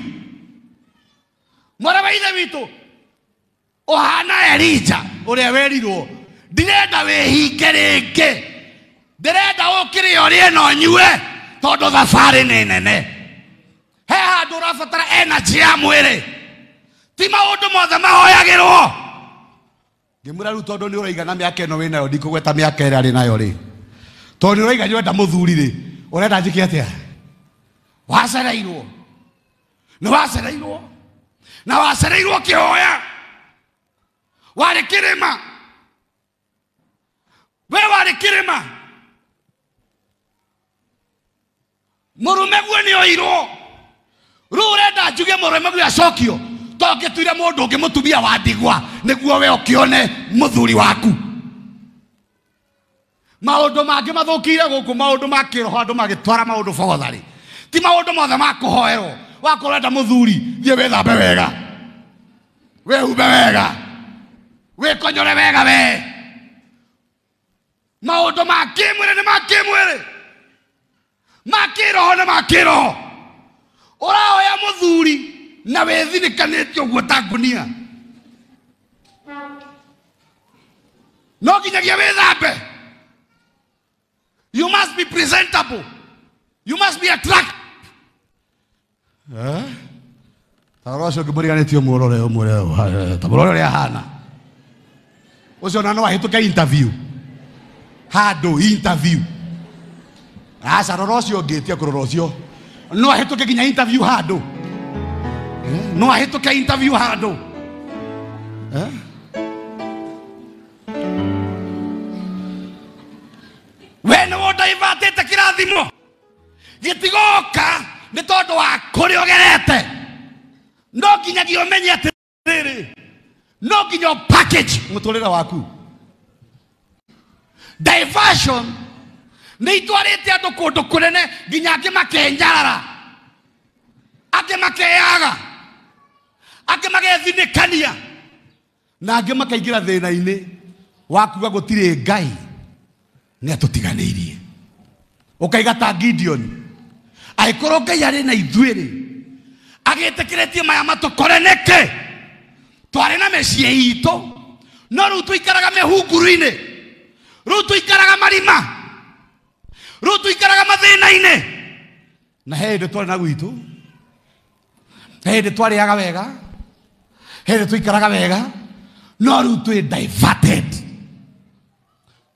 mwana wa ithe witu uhana Elija uria werirwo ndirenda wihinge ringi ndirenda ukire urie no nyue tondu thabari ni nene. He handu urabatara energy ya mwiri ti maundu mothe mahoyagirwo. Ngimura riu tondu ni uraiga na miaka ino winayo ndikugweta miaka iri ari nayo ri tondu uraiga nyenda muthuri ri urenda njike atia wacereirwo ni wacereirwo na wacereirwo kihoya wari kirima we wari kirima murume guo ni oirwo riu urenda njuge murume guo acokio toke tuire mundu ungi mutumia wa ndigwa niguo we ukione muthuri waku. Maundu mangi mathukire guku maundu ma kiroho andu magitwara maundu bogothari ti maundu mothe ma kuhoerwo. Wakorwo enda muthuri thie withambe wega wihumbe wega wikonyore wega we. Maundu ma kimwiri ni ma kimwiri ma kiroho ni ma kiroho. Urahoya muthuri na withinikanitio guo ta ngunia no nginyagia withambe. You must be presentable. You must be attractive. Taroso ngimuriganitio murore umure tamurore ria hana ucio na no ahituke interview handu interview aca rorocio ngitia kurorocio no ahituke ginya interview handu no ahituke interview handu wena woda ivatete kirathimo gitigoka ni tondu wa kuria ugerete no nginyagia umenye atiriri no nginya package muturire waku. Diversion ni itwarite andu kundu kunene nginya angi makenyarara angi makeyaga angi magethinikania na angi makaingira thina-ini wakuga gutire Ngai ni atutiganiirie. Ukaiga ta Gideon aikorwo Ngai ari na ithuiri agitikiretie maya matukore niki twari na mecii itu no riu tuikaraga mihunguru-ini riu tuikaraga marima riu tuikaraga mathina-ini na hindi twari na gwitu hindi twariaga wega Here tuikaraga wega no riu twi diverted.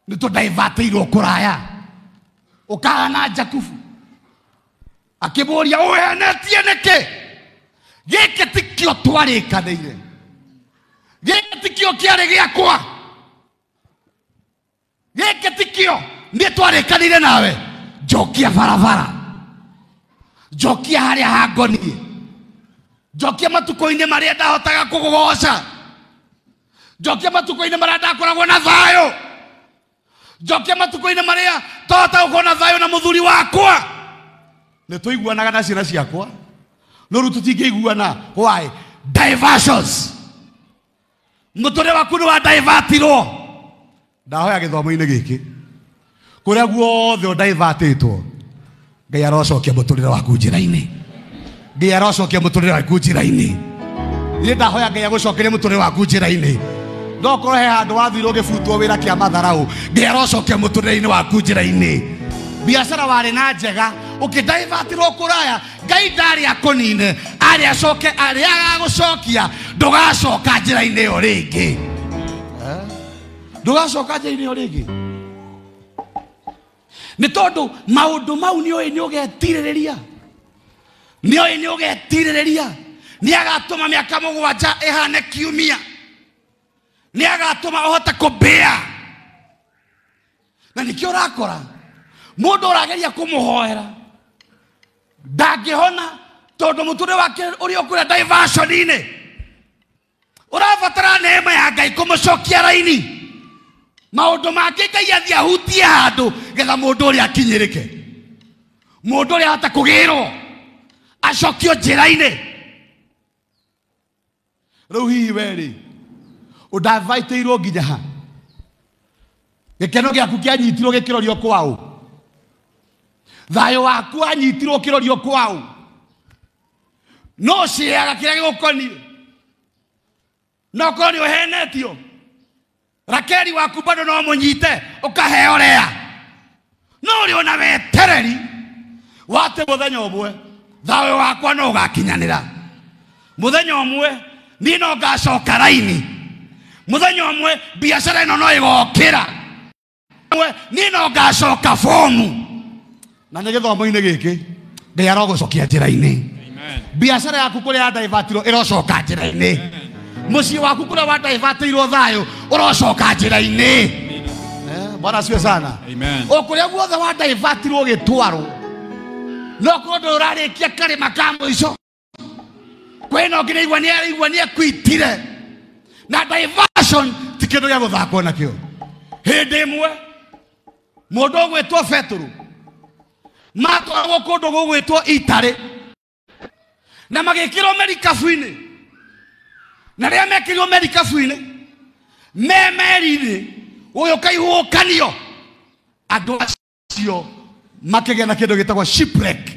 Ni to divertirwo kuraya. Ukahana Jakubu akimuria uhenetie niki giki tikio twarikaniire giki tikio kiari giakwa giki tikio ni twarikaniire nawe jokia barabara jokia haria hangonie jokia matuko-ini maria ndahotaga kugugoca jokia matuko-ini maria ndakoragwo na thayo jokia matuko-ini maria tohotaga gukorwo na thayo na muthuri wakwa ni tuiguanaga na ciana ciakwa no riu tutingĩiguana. Why? Diversions. Mũtũrĩre waku nĩ wa divertirwo. Ndahoya gĩthomo-inĩ gĩkĩ kũrĩa guothe ũdivertĩtwo Ngai arocokia mũtũrĩre waku njĩra-inĩ. Ngai arocokia mũtũrĩre waku njĩra-inĩ. Niĩ ndahoya Ngai agũcokerie mũtũrĩre waku njĩra-inĩ. No korwo he handũ wathirwo gĩbutwo wĩra kĩa matharaũ Ngai arocokia mũtũrĩre-inĩ waku njĩra-inĩ. Biashara warĩ na njega ukidivertirwo kuraya Ngai ndari akunine ari acoke ari agagucokia ndugacoka njira-inĩ ĩyo rĩngĩ. Ndugacoka njira-inĩ ĩyo rĩngĩ nĩ tondũ maũndũ mau nĩũĩ nĩ ũgetirĩrĩria nĩũĩ nĩ ũgetirĩrĩria nĩ agatũma mĩaka 7 ĩhane kiumia nĩ agatũma ũhote kũbĩa na nĩkĩo ũrakora mundu ũrageria kũmũhoera ndangĩhona tondũ mũtũrĩre wake ũrĩ okũrĩa diversion-inĩ ũrabatara neema ya Ngai kũmũcokia raini maũndũ make Ngai athiĩ ahutie handũ getha mũndũ ũrĩa akinyĩrĩke mũndũ ũrĩa ahota kũgĩrwo acokio njĩra-inĩ. Rĩu hihi we-rĩ ũdivertĩirwo nginya ha gĩkeno gĩaku kĩanyitirwo gĩkĩrorio kwaũ thayo waku anyitirwo kirorio kwao no ciaga kira gĩgũkoniĩ no korwo nĩ ũhenetio Rakeri waku bado no mũnyite ũkaheo rea no ũrĩ ona wetereri wate mũthenya ũmwe thayo wakwa no ũgakinyanĩra mũthenya ũmwe niĩ no ngacoka raini mũthenya ũmwe biacara ĩno no ĩgokĩra niĩ no ngacoka fomu na nĩ gĩthomo-inĩ gĩkĩ Ngai arogũcokia njĩra-inĩ. Biacara yaku kũrĩa ndivertirwo ĩrocoka njĩra-inĩ mũciĩ waku kũrĩa wa divertĩirwo thayũ ũrocoka njĩra-inĩ. Bwana asifiwe sana. O kũrĩa guothe wa divertirwo gĩtwarwo no korwo ndũrarĩkia karĩma ka mũico kwĩna ũngĩ nĩaigua nĩekwitire na diversion ti kĩndũ gĩa gũthakwo nakĩo. Hĩndĩ ĩmwe mũndũ ũgwĩtwo Petero matwaragwo kũndũ gũgwĩtwo Itarĩ na magĩkĩrwo merikabu-inĩ na rĩrĩa mekĩrirwo merikabu-inĩ me meri-inĩ ũyũ kaihũkanio andũ acio makĩgĩa na kĩndũ gĩtagwo shipwreck.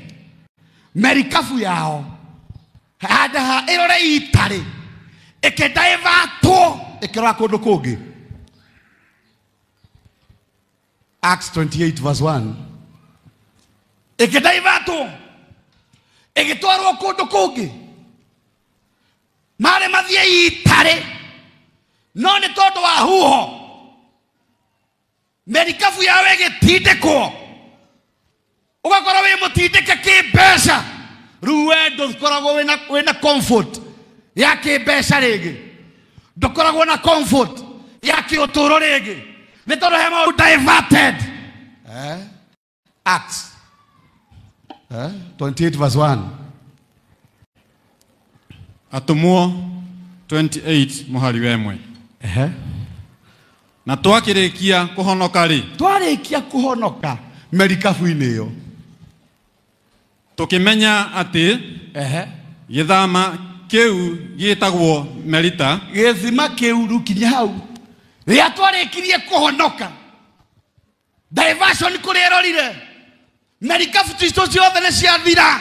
Merikabu yao handũ ha ĩrore Itarĩ ĩkĩdivertwo ĩkĩrora kũndũ kũngĩ. Acts 28:1 ĩkĩdivertwo ĩgĩtwarwo kũndũ kũngĩ marĩ mathiĩ Itarĩ no nĩ tondũ wa huho merikabu yao ĩgĩtindĩkwo ũgakorwo wĩ mũtindĩke kĩmbeca. Rĩu we ndũkoragwo wĩna comfort ya kĩmbeca rĩngĩ ndũkoragwo na comfort ya kĩũtũũro rĩngĩ nĩ tondũ he maũndũ diverted. Acts 28:1 Atumwo 28 mũhari wemwe. Na twakĩrĩkia kũhonoka rĩ twarĩkia kũhonoka merikabu-inĩ ĩyo tũkĩmenya atĩ gĩthama kĩu gĩtagwo Melita gĩthima kĩu rũkinya hau rĩrĩa twarĩkirie kũhonoka diversion kũrĩa ĩrorire merikabu icio ciothe nĩ ciathira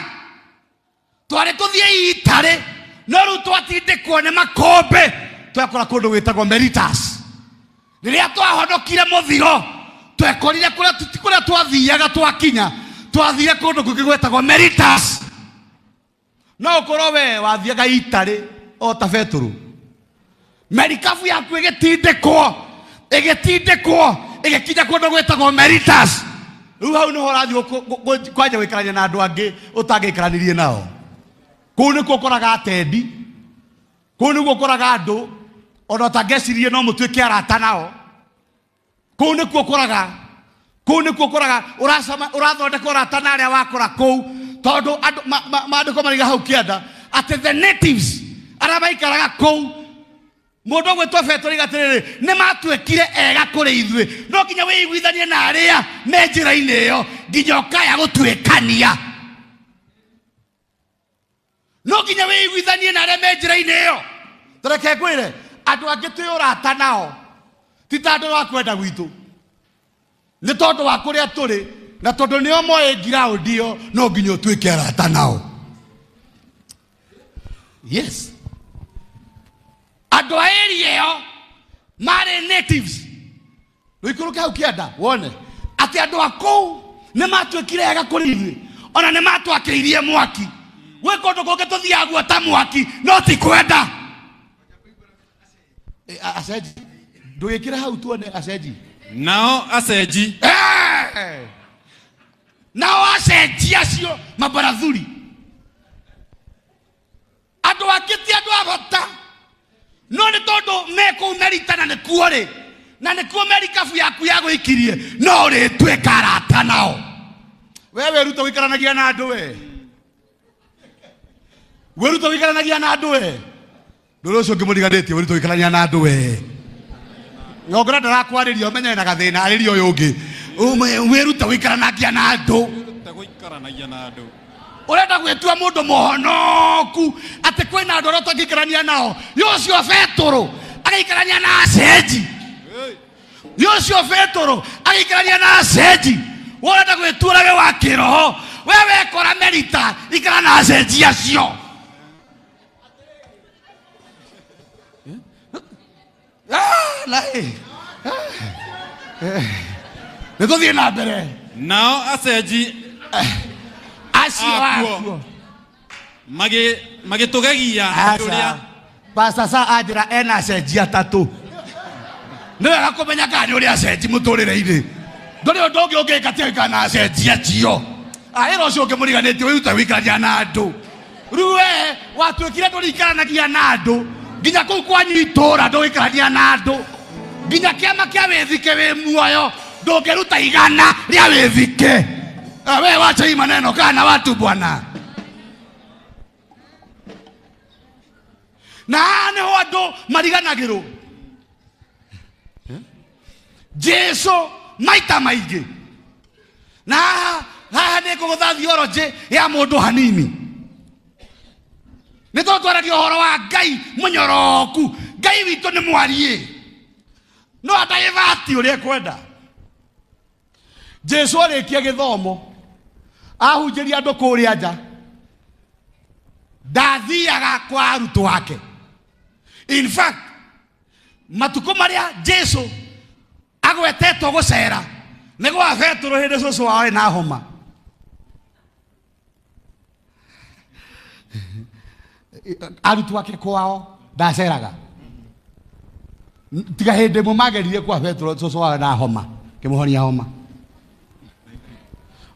twarĩ tũthiĩ Itarĩ no rĩu twatindĩkwo nĩ makũmbĩ twekora kũndũ gwĩtagwo Meritas. Rĩrĩa twahonokire mũthiro twekorire kũrĩa twathiaga twakinya twathire kũndũ kũngĩ gwĩtagwo Meritas. No ũkorwo we wathiaga Itarĩ o ta Petero merikabu yaku igitindikwo igikinya kundu gwitagwo Meritus. Riu hau niho urathii kwanja wikarania na andu angi utangiikaranirie nao. Kuu nikuo ukoraga atendi, kuu nikuo ukoraga andu ona utangecirie no mutuike arata nao. Kuu nikuo ukoraga urathondeka urata na aria wakora kuu, tondu maandiko mariga hau kianda ati the natives aria maikaraga kuu mundu gwitwo Petro igatiriri ni matwekire ega kuri ithui, no nginya wiguithanie na aria me njira-ini iyo nginya ukaya gutwikania. No nginya wiguithanie na aria me njira-ini iyo. Tareke ngwire andu angi twi urata nao ti tondu wa kwenda gwitu, ni tondu wa kuria turi na tondu nio moe ground iyo no nginya utwike arata nao. Yes, andu a area iyo mari natives. Wikuruke hau kianda wone ati andu a kuu ni matwikire ega kuri ithui, ona ni matwakirie mwaki. We kondu kungi tuthiaga guota mwaki no ti kwenda. Aseji ndugikire hau tuone aseji nao aseji nao aseji acio mabarathuri andu akiti andu abata no ni tondu meko meritana ni kuore na ni kuo merikabu yaku ya gwikirie no ri tweka arata nao. Wewe ruta wikaranagia na andu we ruta wikaranagia na andu we ndoro cio ngimuriganĩtie we ruta wikarania na andu we ngongora ndarakwarĩria ũmenye na gathĩna arĩria ũyũ ũngĩ we ruta wikaranagia na andu urenda gwitua mundu muhonoku ati kwina andu aria tũngĩikarania nao. Yucio Petro agĩikarania na acenji, yucio Petro agĩikarania na acenji. Urenda gwitua we wa kiroho wewe kora Merita ikara na acenji acio. Nituthie na mbere nao acenji acio magitugegia uria Pastor Sa ajira ena acenji atatu. Ni wega kumenya kana uria acenji muturire-ini nduri undu ungi ungika kana acenji acio. Ira ucio ngimuriganĩtie we ruta wikarania na andu. Riu we watwikire ndurikaranagia na andu nginya kuu kwanyu itura ndũgĩikarania na andu, nginya kiama kia wĩthike wĩ muoyo ndũngĩruta igana rĩa wĩthike. We wacha hii maneno kana watu bwana. Na niho andu mariganagĩrwo Jesu maita maingĩ. Na haha nĩ ngũgũtha theology ya mũndũ hanini. Nĩ tondũ twaragia ũhoro wa Ngai mũnyoroku. Ngai witũ nĩ mwarie no adivert ũrĩa kwenda. Jesu arĩkia gĩthomo ahunjĩria andũ kũrĩa nja, ndathiaga kwa arutwo ake. In fact matuko maria Jesu agwetetwo gũcera nĩ gwa Petro hĩndĩ cũcũ wao na homa. Arutwo ake kwao ndaceraga tiga hĩndĩ ĩmwe magerire kwa Petro cũcũ wao na homa kĩmũhonia homa.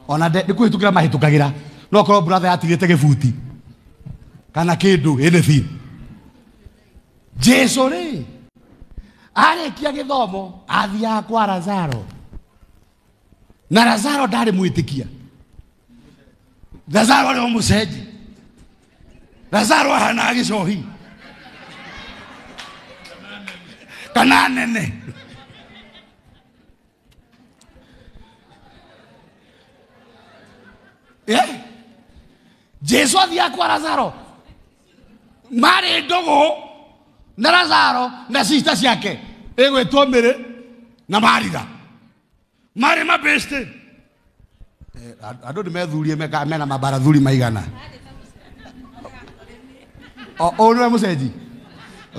Ona nĩ kũhĩtũkĩra mahĩtũkagĩra no korwo brother atigĩte gĩbuti kana kĩndũ anything. Jesu rĩ arĩkia gĩthomo athiaga kwa Lazaro, na Lazaro ndarĩ mwĩtĩkia. Lazaro arĩ mũcenji. Lazaro ahana gĩcohi kana nene. Jesu athiaga kwa Lazaro marĩ ndũgũ na Lazaro na sister ciake ĩgwĩtwo Mary na Maritha marĩ mabeste. Andũ nĩmethurie mena mabarathuri maigana. Oh, no mũcenji.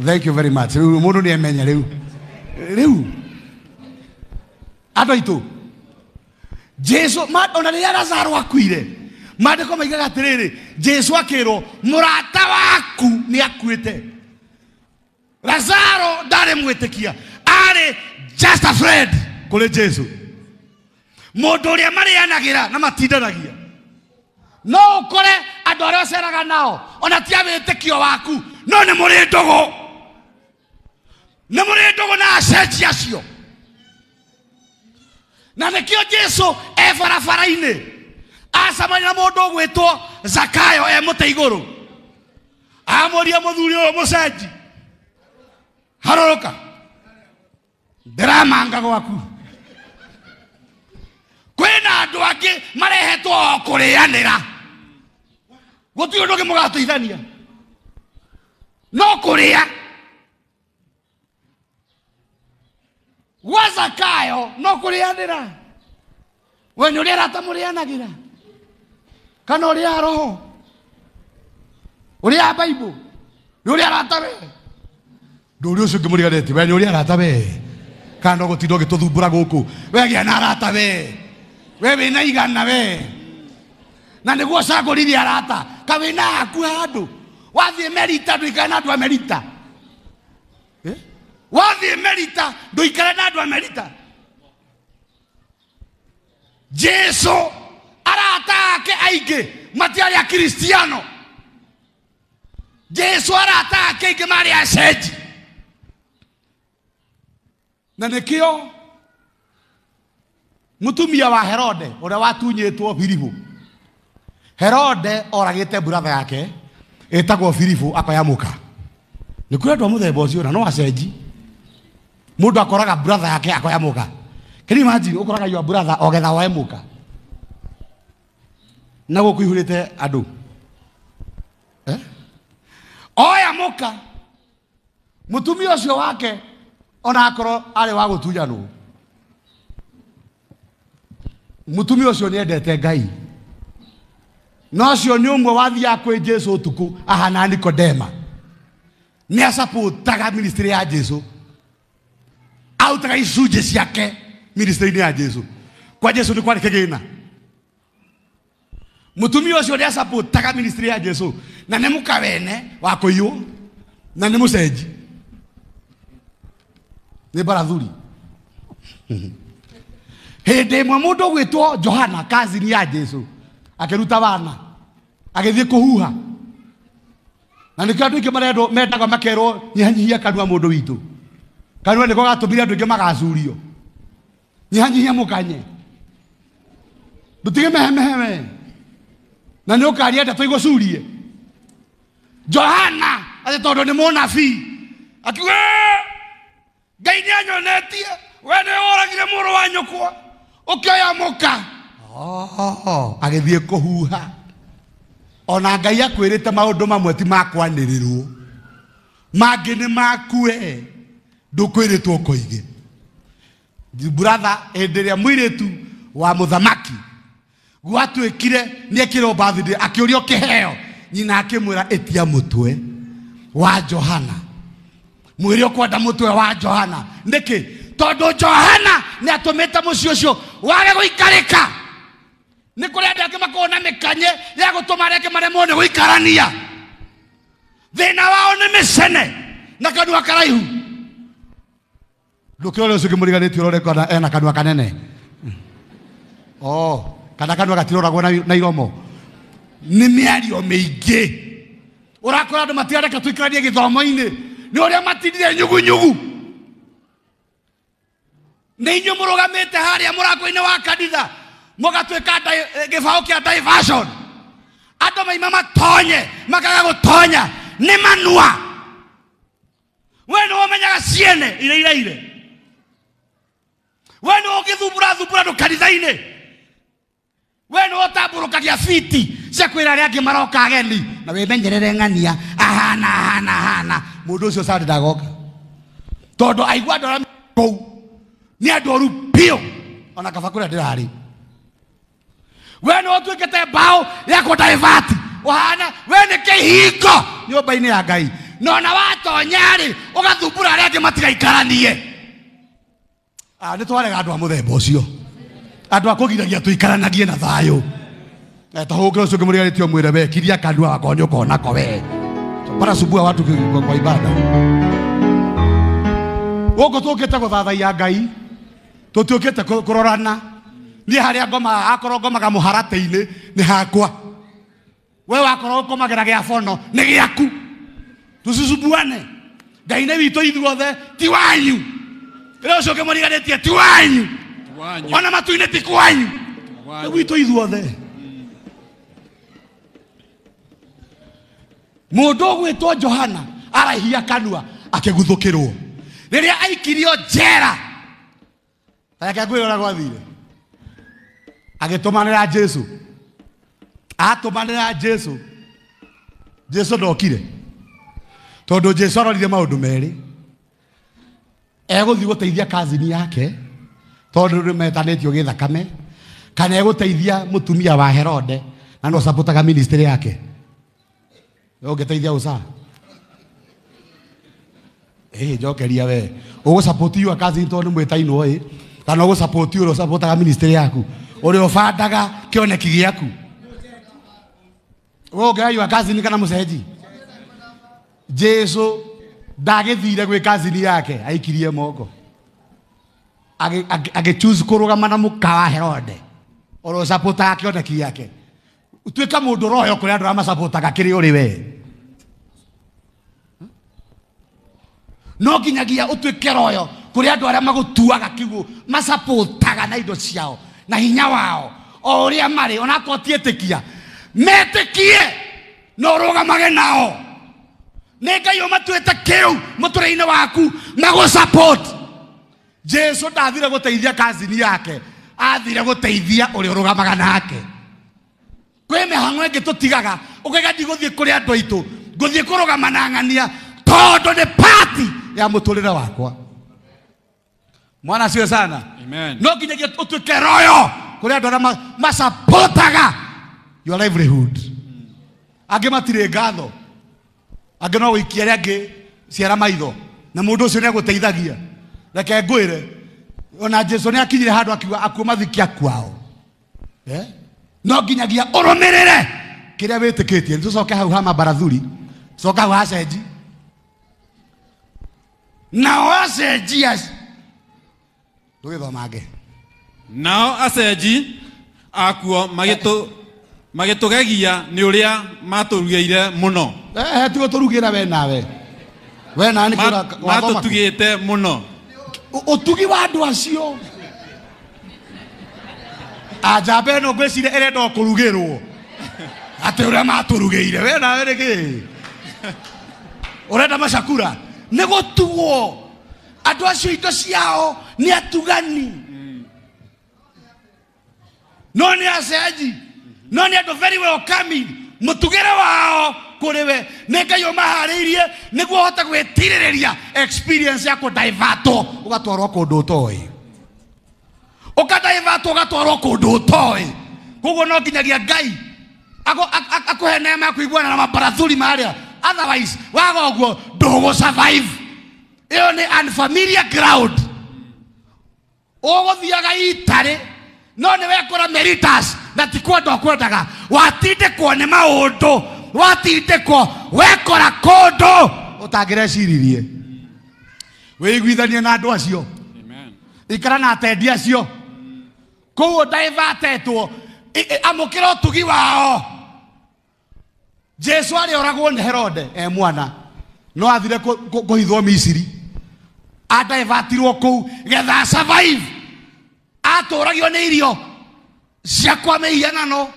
Thank you very much. Rĩu mũndũ nĩemenya rĩu andũ aitũ Jesu ona rĩrĩa Lazaro akuire maandĩko maigaga atĩrĩrĩ Jesu akĩrwo mũrata waku nĩ akuĩte. Lazaro ndare mwitikia, ari just a friend kule Jesu. Mundu uria marianagira na matindanagia. No ukore andu aria uceraga nao ona ti awitikio waku, no ni muri ndugu. Ni muri ndugu na acenji acio. Na nikio Jesu barabara-ini acamania na mundu gwitwo Zakayo muti iguru. Amoria muthuri uyu mucenji, haruruka ndiramanga gwaku. Kwina andu angi marehetwo kurianira, gutiri undu ungi mugatuithania, no kuria. Gwa Zakayo no kurianira. We ni uria arata murianagira, kana uria roho, uria Bible, ni uria arata we. Nduri ucio ngimuriganĩtie, we ni uria arata we, kana gutinda gituthumbura guku. We gia na arata we, we wina igana we, na niguo cagũrithia arata. Ka wina aku handu wathie Merita nduikare na andu a Merita. Wathie Merita nduikare na andu a Merita. Jesu arata ake aingi matiari a Kristiano. Jesu arata ake aingi mari acenji. Na nikio mutumia wa Herode uria watunyitwo Filipu. Herode oragite brother yake etagwo Filipu akoyamuka. Ni kuri andu a muthemba ucio na no acenji. Mundu akoraga brother yake akoyamuka. Can you imagine ukoraga your brother ogetha waemuka na gukuihurite andu oya muka. Mutumia ucio wake ona akoro ari wa gutunyanwo. Mutumia ucio ni endete Ngai, no cio ni umwe wathia kwi Jesu utuku ahana Nikodema. Ni asaputaga ministry ya Jesu, autaga icunjĩ ciake ministry ya Jesu. Kwa Jesu ni kwari kigina. Mutumia ucio ni asaputaga ministry ya Jesu, na ni mukawene wa kuiyo, na ni mucenji, ni barathuri. Hindi imwe mundu gwitwo Johana kazini ya Jesu akiruta bana agithie kuhuha, na nikio andu ingi marendo mendaga makerwo nyihanyihia kanua mundu witu. Kanua niko gatumire andu ingi magacurio. Nyihanyihia mukanye ndutige mehemehe, na ni ukaria nda tuigucurie. Johana ati tondu ni munabii akiuga Ngai ni anyonetie we ni oragire muru wa nyukwa ukioya muka. Agithie kuhuha. Ona Ngai akwirite maundu mamwe ti makwanirirwo, mangi ni makue ndukwiritwo koige. Brother enderea mwiritu wa muthamaki gwatwikire ni ekiro birthday akiurio kiheo, nyina akimwira etia mutwe wa Johana. Mwiri ukwenda mutwe wa Johana niki tondu Johana ni atumite muci ucio wage guikarika. Ni kuri andu angi makona mikanye ya gutuma areke maremwo ni guikarania. Thina wao ni micene na kanua karaihu. Ndukirore ucio ngimuriganĩtie urore kana ena kanua kanene. Kana kanua gatiroragwo na iromo. Ni miario miingi. Urakora andu matiareka tuikaranie githomo-ini ni uria matindire nyugunyugu. Ni inyu murugamite haria murako-ini wa kanitha mugatwika gibao kia diversion. Andu maima matonye makaga gutonya ni manua. We ni umenyaga ciene ire. We ni ugithumbura andu kanitha-ini. We ni utamburukagia fiti cia kwira aria angi maroka ageni na wimenyerere ng'ania ahana mundu ucio sari ndagoka tondu aigua ndora kou ni andu oru pio ona kaba kuria ndirari. We ni utwikite mbao ya kudivert uhana we ni kihingo nyumba-ini ya Ngai, nona watonyari ugathumbura aria angi matigaikaranie. Ni twarega andu a muthemba ucio, andu akugiragia tuikaranagie na thayo. Tahukira ucio ngimuriganĩtie mwire wekiria kanua wako nyuko nako we para subua watu kwa ibada. Gũkũ tũkĩte gũthathaiya Ngai, tũtiũkĩte kũrorana. Niĩ harĩa ngoma akorwo ngomaga mũharatĩ-inĩ nĩ hakwa, we wakorwo ũkomagĩra gĩa bono nĩ gĩaku. Tũcicumbuane. Ngai nĩ witũ ithuothe, ti wanyu. Rĩu ũcio ũkĩmũriganĩtie ti wanyu, ona matu-inĩ ti kwanyu, nĩ witũ ithuothe. Mũndũ ũgwĩtwo Johana araihia kanua akĩguthũkĩrwo rĩrĩa aikirio njera. Reke ngwĩre ũrĩa gwathire. Agĩtũmanĩra Jesu. Atũmanĩra Jesu. Jesu ndokire. Tondũ Jesu arorire maũndũ merĩ. Egũthiĩ gũteithia kazini yake, tondũ nĩmetanĩtio gĩthakame, kana egũteithia mũtumia wa Herode na no sapotaga ministry yake. Ũngĩteithia ũca. Njokeria we. Ũgũsupport your cousin tondũ mwĩtainwo kana ũgũsupport ũrĩa sapotaga ministry yaku. Ũrĩa ũbandaga kĩoneki gĩaku. Ũngĩayo your cousin kana mũcenji. Jesu ndagĩthire gwĩ kazini yake aikirie moko. Agĩchoose kũrũgama na mũka wa Herode. Ũrĩa sapotaga kĩoneki gĩake. Utuĩka mũndũ royo kũrĩa andũ amasapotaga kĩrĩ ũrĩ we. No nginyagia ũtuĩke royo kũrĩ andũ arĩa magũtuaga kiugo masapotaga na indo ciao na hinya wao o ũrĩa marĩ ona akorwo tiĩtĩkia metĩkie no ũrũgamage nao. Nĩ Ngai ũmatuĩte kĩu mũtũrĩ-inĩ waku magũsupport. Jesu ndathire gũteithia kazini yake, athire gũteithia ũrĩa ũrũgamaga nake. Kwĩ mĩhang'o ĩngĩ tũtigaga ũkaiga ndigũthiĩ kũrĩ andũ aitũ, ngũthiĩ kũrũgama na ng'ania tondũ nĩ party ya mũtũrĩre wakwa. Mwana sio sana. Amen. No nginyagia ũtuĩke royo kũrĩ andũ arĩa masapotaga your livelihood. Angĩ matirĩ ngatho, angĩ no gũikia arĩa angĩ ciara maitho na mũndũ ũcio nĩegũteithagia. Reke ngwĩre ona Jesu nĩakinyire handũ akiuga akumathikia kwao. No nginyagia ũrũmĩrĩre kĩrĩa wĩtĩkĩtie. Tũcoke hau ha mabarathuri, coka hau ha cenji. Nao acenjia tũgĩthomage. Nao acenji akuo magĩtũgegia nĩ ũrĩa matũrugĩire mũno. Tigo tũrugĩra we nawe. We nawe nĩ kĩra matũtugĩte mũno. Ũtugi wa andũ acio. Ajambe no gwĩcire ĩrenda kũrugĩrwo. Atĩ ũrĩa matũrugĩire we nawe nĩ kĩ? Ũrenda macakura. Nĩ gũtugwo. Andũ acio indo ciao nĩ atugani. No nĩ acenji. No nĩ andũ very welcoming. Mũtugĩre wao kũrĩ we nĩ Ngai ũmaharĩirie nĩguo ũhote gwĩtirĩrĩria experience ya kũdivatwo ũgatwarwo kũndũ ũtoĩ. Ũkadivatwo ũgatwarwo kũndũ ũtoĩ. Koguo no nginyagia Ngai akũhe neema ya kũiguana na mabarathuri marĩa. Otherwise waga ũguo ndũgũsurvive. Ĩyo nĩ unfamiliar ground. Ũgũthiaga itarĩ no nĩ wekora meritus na ti kwenda kwendaga. Watindĩkwo nĩ maũndũ, watindĩkwo wekora kũndũ ũtangĩreciririe. Wĩiguithanie na andũ acio. Ikara na atendi acio. Koguo ndaivatetwo amũkĩra ũtugi wao. Jesu arĩ oragwo nĩ Herode mwana no athire kũhithwo Misiri. Andaivatirwo kũu getha survive. Atũragio nĩ irio cia kwa mĩhianano,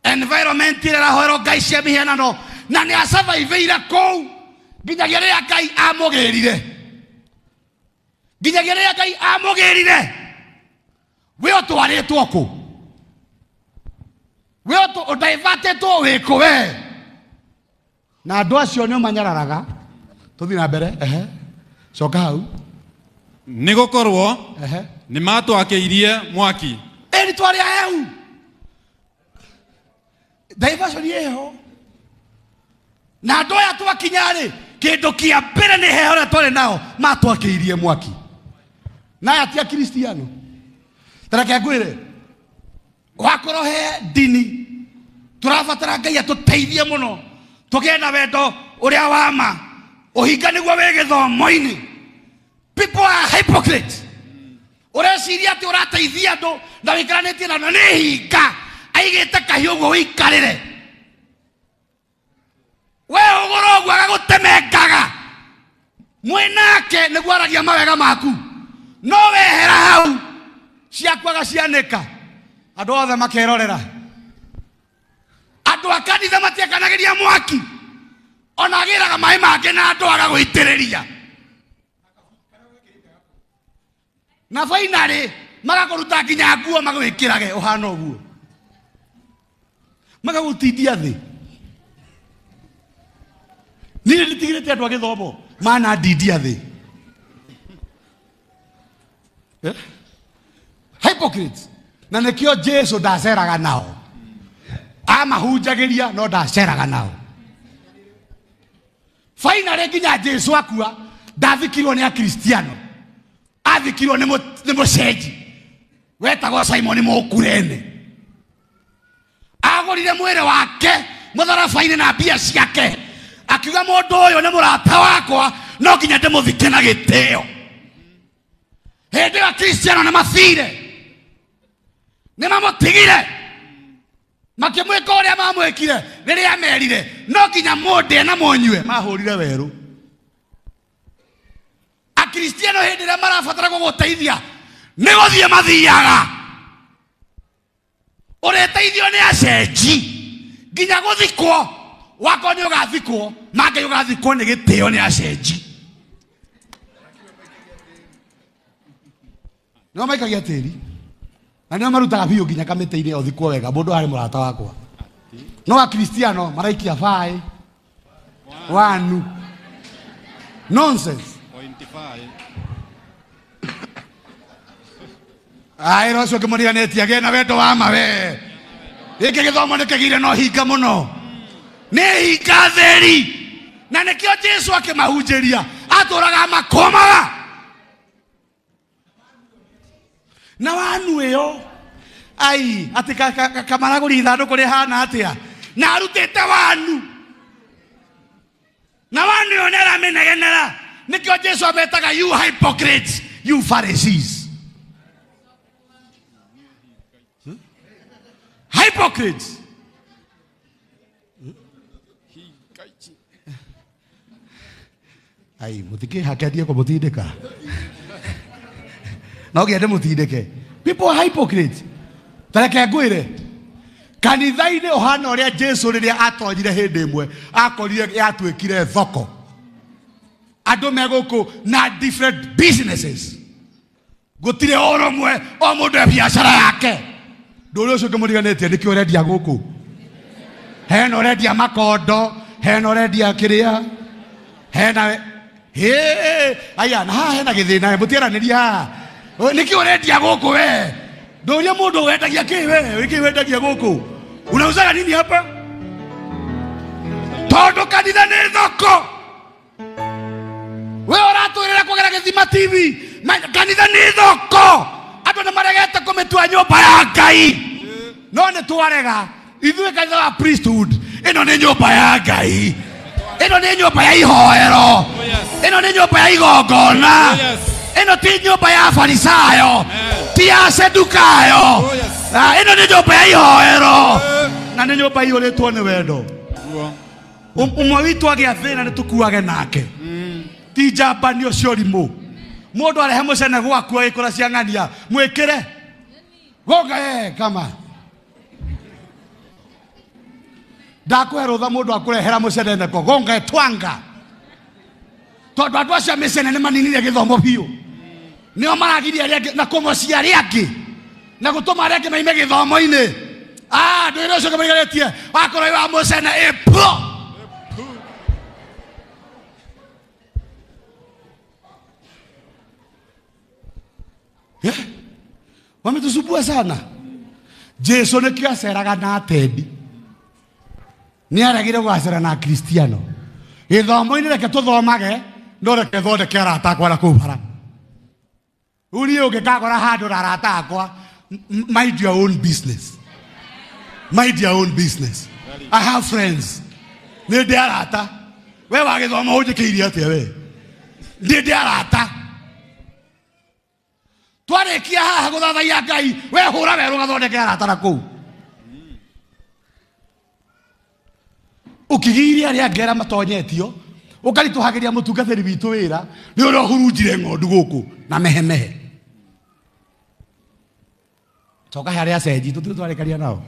environment ĩrĩa ĩrahoerwo Ngai cia mĩhianano, na nĩ asurviveire kũu nginyagia rĩrĩa Ngai amũgĩrire. Nginyagia rĩrĩa Ngai amũgĩrire. We ũtwarĩtwo kũ? We ũdaivatĩtwo wĩkũ we? Na andũ acio nĩ manyararaga. Tũthiĩ na mbere. Coka hau. Nĩ gũkorwo nĩ matwakĩirie mwaki. Nĩ twarĩ aheu. Diversion ĩho. Na andũ aya twakinya-rĩ kĩndũ kĩa mbere nĩ heo ũrĩa twarĩ nao matwakĩirie mwaki. Na ati a Kristiano. Tareke ngwĩre. Wakorwo he ndini tũrabatara Ngai atũteithie mũno. Tũgĩe na wendo ũrĩa wa ma. Ũhinga nĩguo wĩ gĩthomo-inĩ. People are hypocrites. Ureciria ati urateithia andu na wikaranĩtie na nĩ hinga aigĩte kahiũ ũguo wĩikarĩre. We ũgũrũ ũguo agagũtemengaga mwenake nĩguo aragia mawega maku, no wehera hau ciaku agacianĩka andũ othe makerorera. Andũ a kanitha matiakanagĩria mwaki, ona agĩraga maĩ mangĩ na andũ agagũitĩrĩria, na finally magakũruta nginya nguo magwĩkĩrage ũhana ũguo, magagũtindia thĩ. Niĩ nĩtigĩrĩte andũ a gĩthomo mana ndindia thĩ. Hypocrites. Na nĩkĩo Jesu ndaceraga nao, amahunjagĩria no ndaceraga nao. Finally nginya Jesu akua ndathikirwo nĩ akristiano, athikirwo nĩ mũcenji wetagwo Simon Mũkurene. Agũrire mwĩrĩ wake mũtharabai-inĩ na mbia ciake, akiuga mũndũ ũyũ nĩ mũrata wakwa, no nginya ndĩmũthike na gĩtĩo. Hĩndĩ ĩyo akristiano nĩ mathire, nĩ mamũtigire, makĩmwĩka ũrĩa mamwĩkire rĩrĩa merire no nginya mũndĩe na mũnyue, mahũrire werũ. Akristiano hĩndĩ ĩrĩa marabatara gũgũteithia nĩ gũthiĩ mathiaga. Ũrĩteithio nĩ acenji nginya gũthikwo, wako nĩ ũgathikwo, mangĩ ũgathikwo nĩ gĩtĩo nĩ acenji. Nĩo maikagia tĩri na nĩo marutaga biũ nginya kamĩtĩ-inĩ ũthikwo wega, mũndũ arĩ mũrata wakwa. No akristiano maraikia baĩ wanu nonsense. Ai rocio kĩmũriganĩtie agĩe na wendo wa ma we. Gĩkĩ gĩthomo nĩkĩgire no hinga mũno, nĩ hinga theri, na nĩkĩo Jesu akĩmahunjĩria atũraga makomaga. Na wanu ĩyo ai atĩ kamaragũri ithandũkũ rĩhana atĩa, na arutĩte wanu, na wanu ĩyo nĩaramenegenera. Nĩkĩo Jesu ametaga you hypocrites, you Pharisees. Hypocrites. Ai mutike hakedia kwa mutindika. Na ũgĩende mũtindĩke. People are hypocrites. Tareke ngwĩre kanitha-inĩ ũhana ũrĩa Jesu rĩrĩa atonyire hĩndĩ ĩmwe akorire yatuĩkire thoko, andũ megũkũ na different businesses, gũtirĩ ũrũmwe, o mũndũ e biacara yake. Ndũrĩ ũcio kĩmũriganĩtie nĩkĩo ũrendia gũkũ. Hena ũrendia makondo, hena ũrendia kĩrĩa, hena aya na haha hena gĩthĩna mũtiaranĩria haha. Nĩkĩo ũrendia gũkũ we. Ndũria mũndũ wendagia kĩ we, wĩkĩ wendagia gũkũ. Unauzaga nini hapa? Tondũ kanitha nĩ thoko. We ũratũrĩra kũgera Gĩthima TV, kanitha nĩ thoko. Andũ nĩ maregete kũmĩtua nyũmba ya Ngai, no nĩ twarega ithuĩ kanitha wa priesthood. Ĩno nĩ nyũmba ya Ngai, ĩno nĩ nyũmba ya ihoero, ĩno nĩ nyũmba ya igongona, ĩno ti nyũmba ya Farisayo, ti ya Sedukayo, ĩno nĩ nyũmba ya ihoero, na nĩ nyũmba ĩiyũrĩtwo nĩ wendo. Ũmwe witũ agĩa thĩna nĩ tũkuage nake, ti njambanio ciorimũ. Mũndũ arehe mũcene gwaku agĩkũra cia ng'ania mwĩkĩre gonga kama ndakũhe rũtha mũndũ akũrehera mũcene neko gonga twanga, tondũ andũ acio mĩcene nĩ maninire gĩthomo biũ, nĩo maragiria arĩa na kũmocia arĩa angĩ na gũtũma arĩa angĩ maime gĩthomo-inĩ. Ndũire ũcio kĩmũriganĩtie wakorwo wa mũcene ĩpo. Wametusubua sana. Jesu nĩkĩo aceraga na atendi, nĩaregire gũgacera na akristiano. Gĩthomo-inĩ reke tũthomage, no reke thondeke arata akwa na kũu bara. Rĩu niĩ ũngĩkagora handũ na arata akwa, mind your own business. Mind your own business. I have friends. Nĩ ndĩ arata. We wa gĩthomo ũnjĩkĩirie atĩa we? Nĩ ndĩ arata. twarekia haha guthathaia Ngai we hura weru gathondeke aratara kuu ukigiri aria ngera matonyetio ukarituhagiria mutungathiri witu wira ni uri hurunjire ng'ondu guku na mehemehe coka haria cenji tutwarekaria nao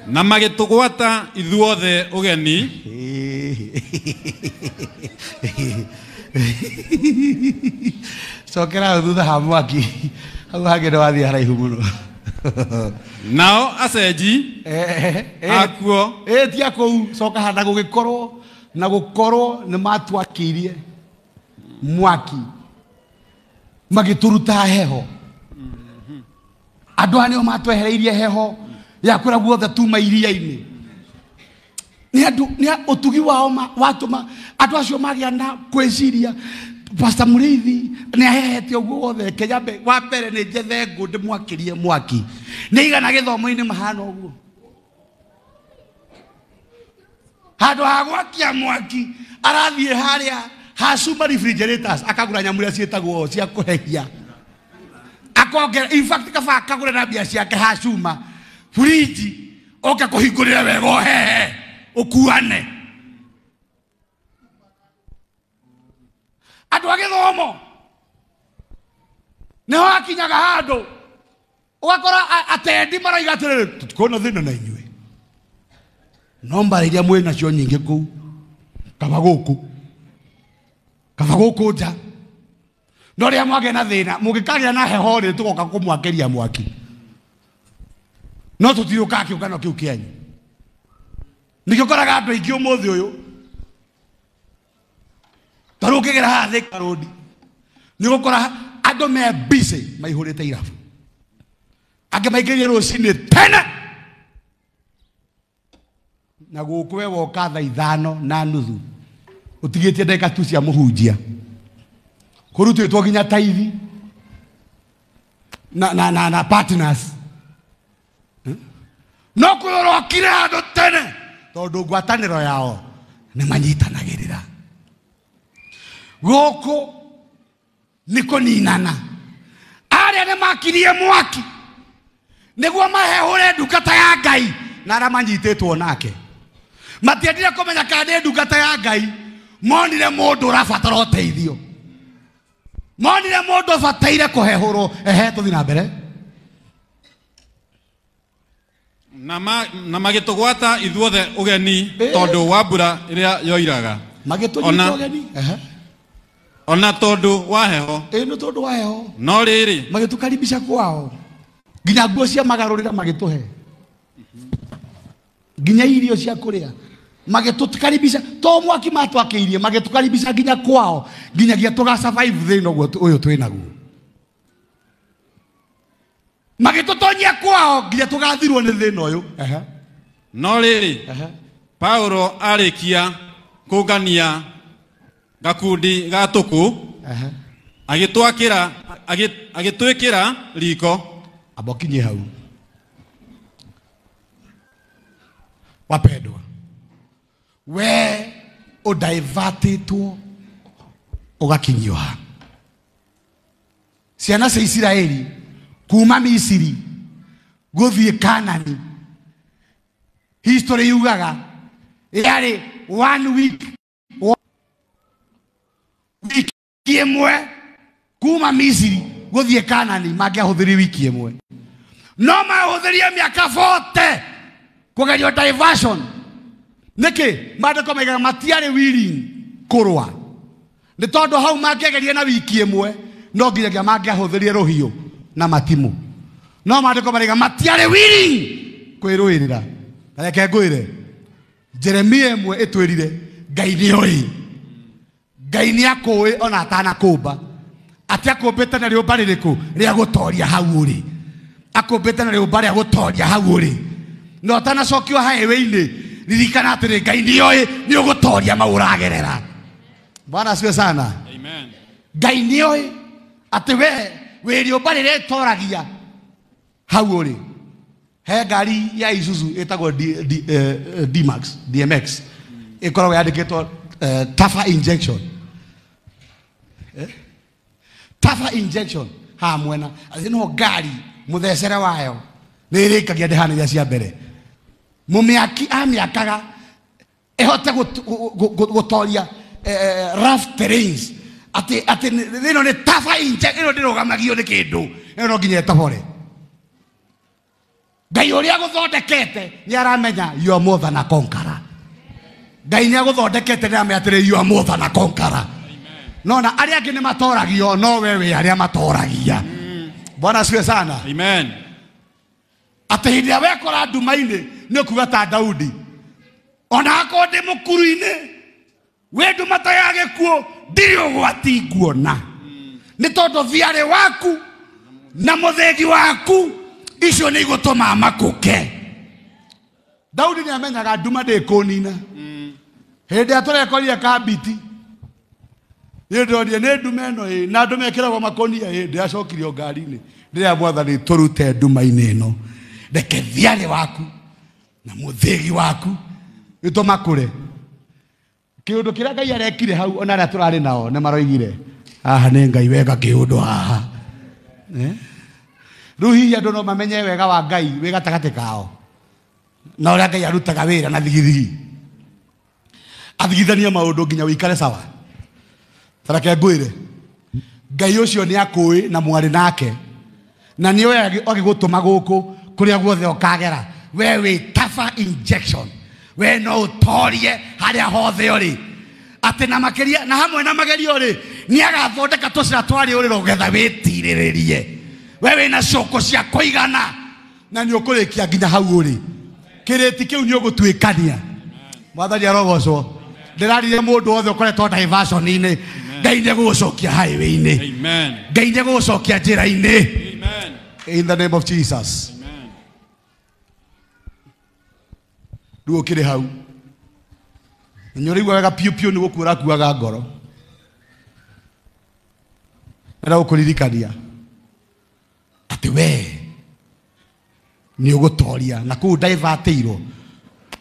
na magitugwata ithuothe ugeni cokera thutha ha mwaki hau hangi ni wathie haraihu muno nao acenji akuo tia kou coka handa gugikorwo na gukorwo ni matwakirie mwaki magituruta heho andu anio matwehereirie heho ya kura guothe tuma iria-ini ni andu ni utugi wao watuma andu acio magia na kweciria Pastor Muriithi ni ahehete uguo wothe Kenyambe wa mbere ni njethe ngundi mwakirie mwaki ni igana githomo-ini mahana uguo handu ha gwakia mwaki arathie haria hasuma refrigerators akagura nyamuria cietagwo cia kuhehia akongera in fact kaba akagura na bia ciake hasuma fridge oka kuhingurira wega hehe ukuane andu agithomo ni ho akinyaga handu ugakora atendi maraiga atiriri tutikona thina na inyue no mbara iria mwina cio nyingi kuu kaba guku nja no ria mwage na thina mungikagia na heho ri tugoka kumwakeria mwaki no tutiuka kiungano kiu kienyu nikio koraga andu aingi umuthi uyu taru kigera hathi karodi nigukora andu me busy maihurite irabu ange maigerie rucini tene na guku we woka thaa 5:30 utigitie ndeka tu cia muhunjia kurutitwo ginya taithi na partners no kuyurokire andu tene tondu ngwataniro yao ni manyitanagirira guku niko ninana aria ni makirie mwaki niguo mahehure ndungata ya Ngai na aria manyititwo nake matiendire kumenya kana ndungata ya Ngai monire mundu urabatara uteithio monire mundu bataire kuhehurwo tuthi na mbere na magitugwata ithuothe ugeni tondu wa mbura iria yoiraga magitunyita ugeni ona tondu wa heho no tondu wa heho no riri magitukaribisha kwao ginya nguo cia magarurira magituhe ginya irio cia kuria magitukaribisha to mwaki matwakiirie magitukaribisha ginya kwao ginyagia tuga survive thino uyu twinaguo magitutonyia kwao ginya tugathirwo ni thina uyu no riri Paulo arikia kugania gakundi gatuku agitwikira riko abokinye hau wapendwa we udaivatitwo ugakinywa ciana cia Israeli kuma Misiri guthie Kanani history yugaga yari 1 week imwe kuma Misiri guthie Kanani mangiahuthiri wiki imwe no mahuthirie miaka 40 kugerio diversion niki mandiko maigaga matiari willing kurwa ni tondu hau mangiagerie na wiki imwe no nginyagia mangiahuthirie ruhiu na matimu no mandiko maigaga matiari willing kwiruirira reke ngwire Jeremia imwe itwirire Ngai ni oi Ngai ni akui ona atana kumba ati akumbite na riumba ririku ria gutoria hau uri akumbite na riumba ria gutoria hau uri no tana cokio highway-ini ririkana atiri Ngai ni oi ni ugutoria mauragerera Bwana asifiwe sana amen Ngai ni oi ati we riumba rire toragia hau uri he ngari ya Isuzu itagwo DMX ikoragwo yandikitwo Tafa injection tafa injection ha mwena no ngari muthecere wayo nirikagia ndehana cia mbere mumiaki amiakaga ehote gutoria rough terrains ati thino ni tafa injection ino ndirugamagio ni kindu ino nginya tabore Ngai uria guthondekete ni aramenya you are more than a conqueror. Ngai ni aguthondekete ni aramenya atiri you are more than a conqueror. Nona aria angi ni matoragio no wewe aria matoragia. Bwana asifiwe sana. Amen. Ati hindi ya wekora ndumaini ni kuga ta Daudi. Ona ako ndi mukuru-ini we ndumata ya gikuo ndiri ugwati nguona. Ni tondu thiari waku na muthegi waku icio ni igutuma makuke. Daudi ni amenyaga nduma ndikunina. Hindi aturekorire kabiti Yedodie ne dumeno na dumekera kwa makonia ndi acokirio ngari-ini ndiria mwathani turute nduma-ini ino reke thiari waku na muthegi waku itumakure kiundu kiria Ngai arekire hau ona aria turari nao ne maroigire aha ni Ngai wega kiundu haha ruhi andu no mamenye wega wa Ngai wi gatagati kao na uria Ngai arutaga wira na thigithigi athigithania maundu nginya wikare sawa. Tarake ngwire Ngai ucio ni akui na mwari nake na ni we agigutuma guku kuria guothe ukagera wewe tafa injection we no utorie haria hothe uri ati na makeria na hamwe na magerio uri ni agathondeka tucira twari uri rogetha witiriririe wewe na coko cia kuigana na ni ukurikia nginya hau uri kiriti kiu ni ugutwikania mwathani arogocwo ndirarire mundu wothe ukoretwo diversion-ini Ngai ni gucokia highway-ini. Amen. Ngai ni gucokia njira-ini. Amen. In the name of Jesus. Amen. Ruo kire hau. Nyori wega piu piu ni gukura kuaga ngoro. Era ukuririkania. Ati we ni ugutoria na ku divertirwo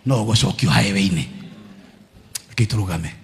no gucokio highway-ini. Kiturugame.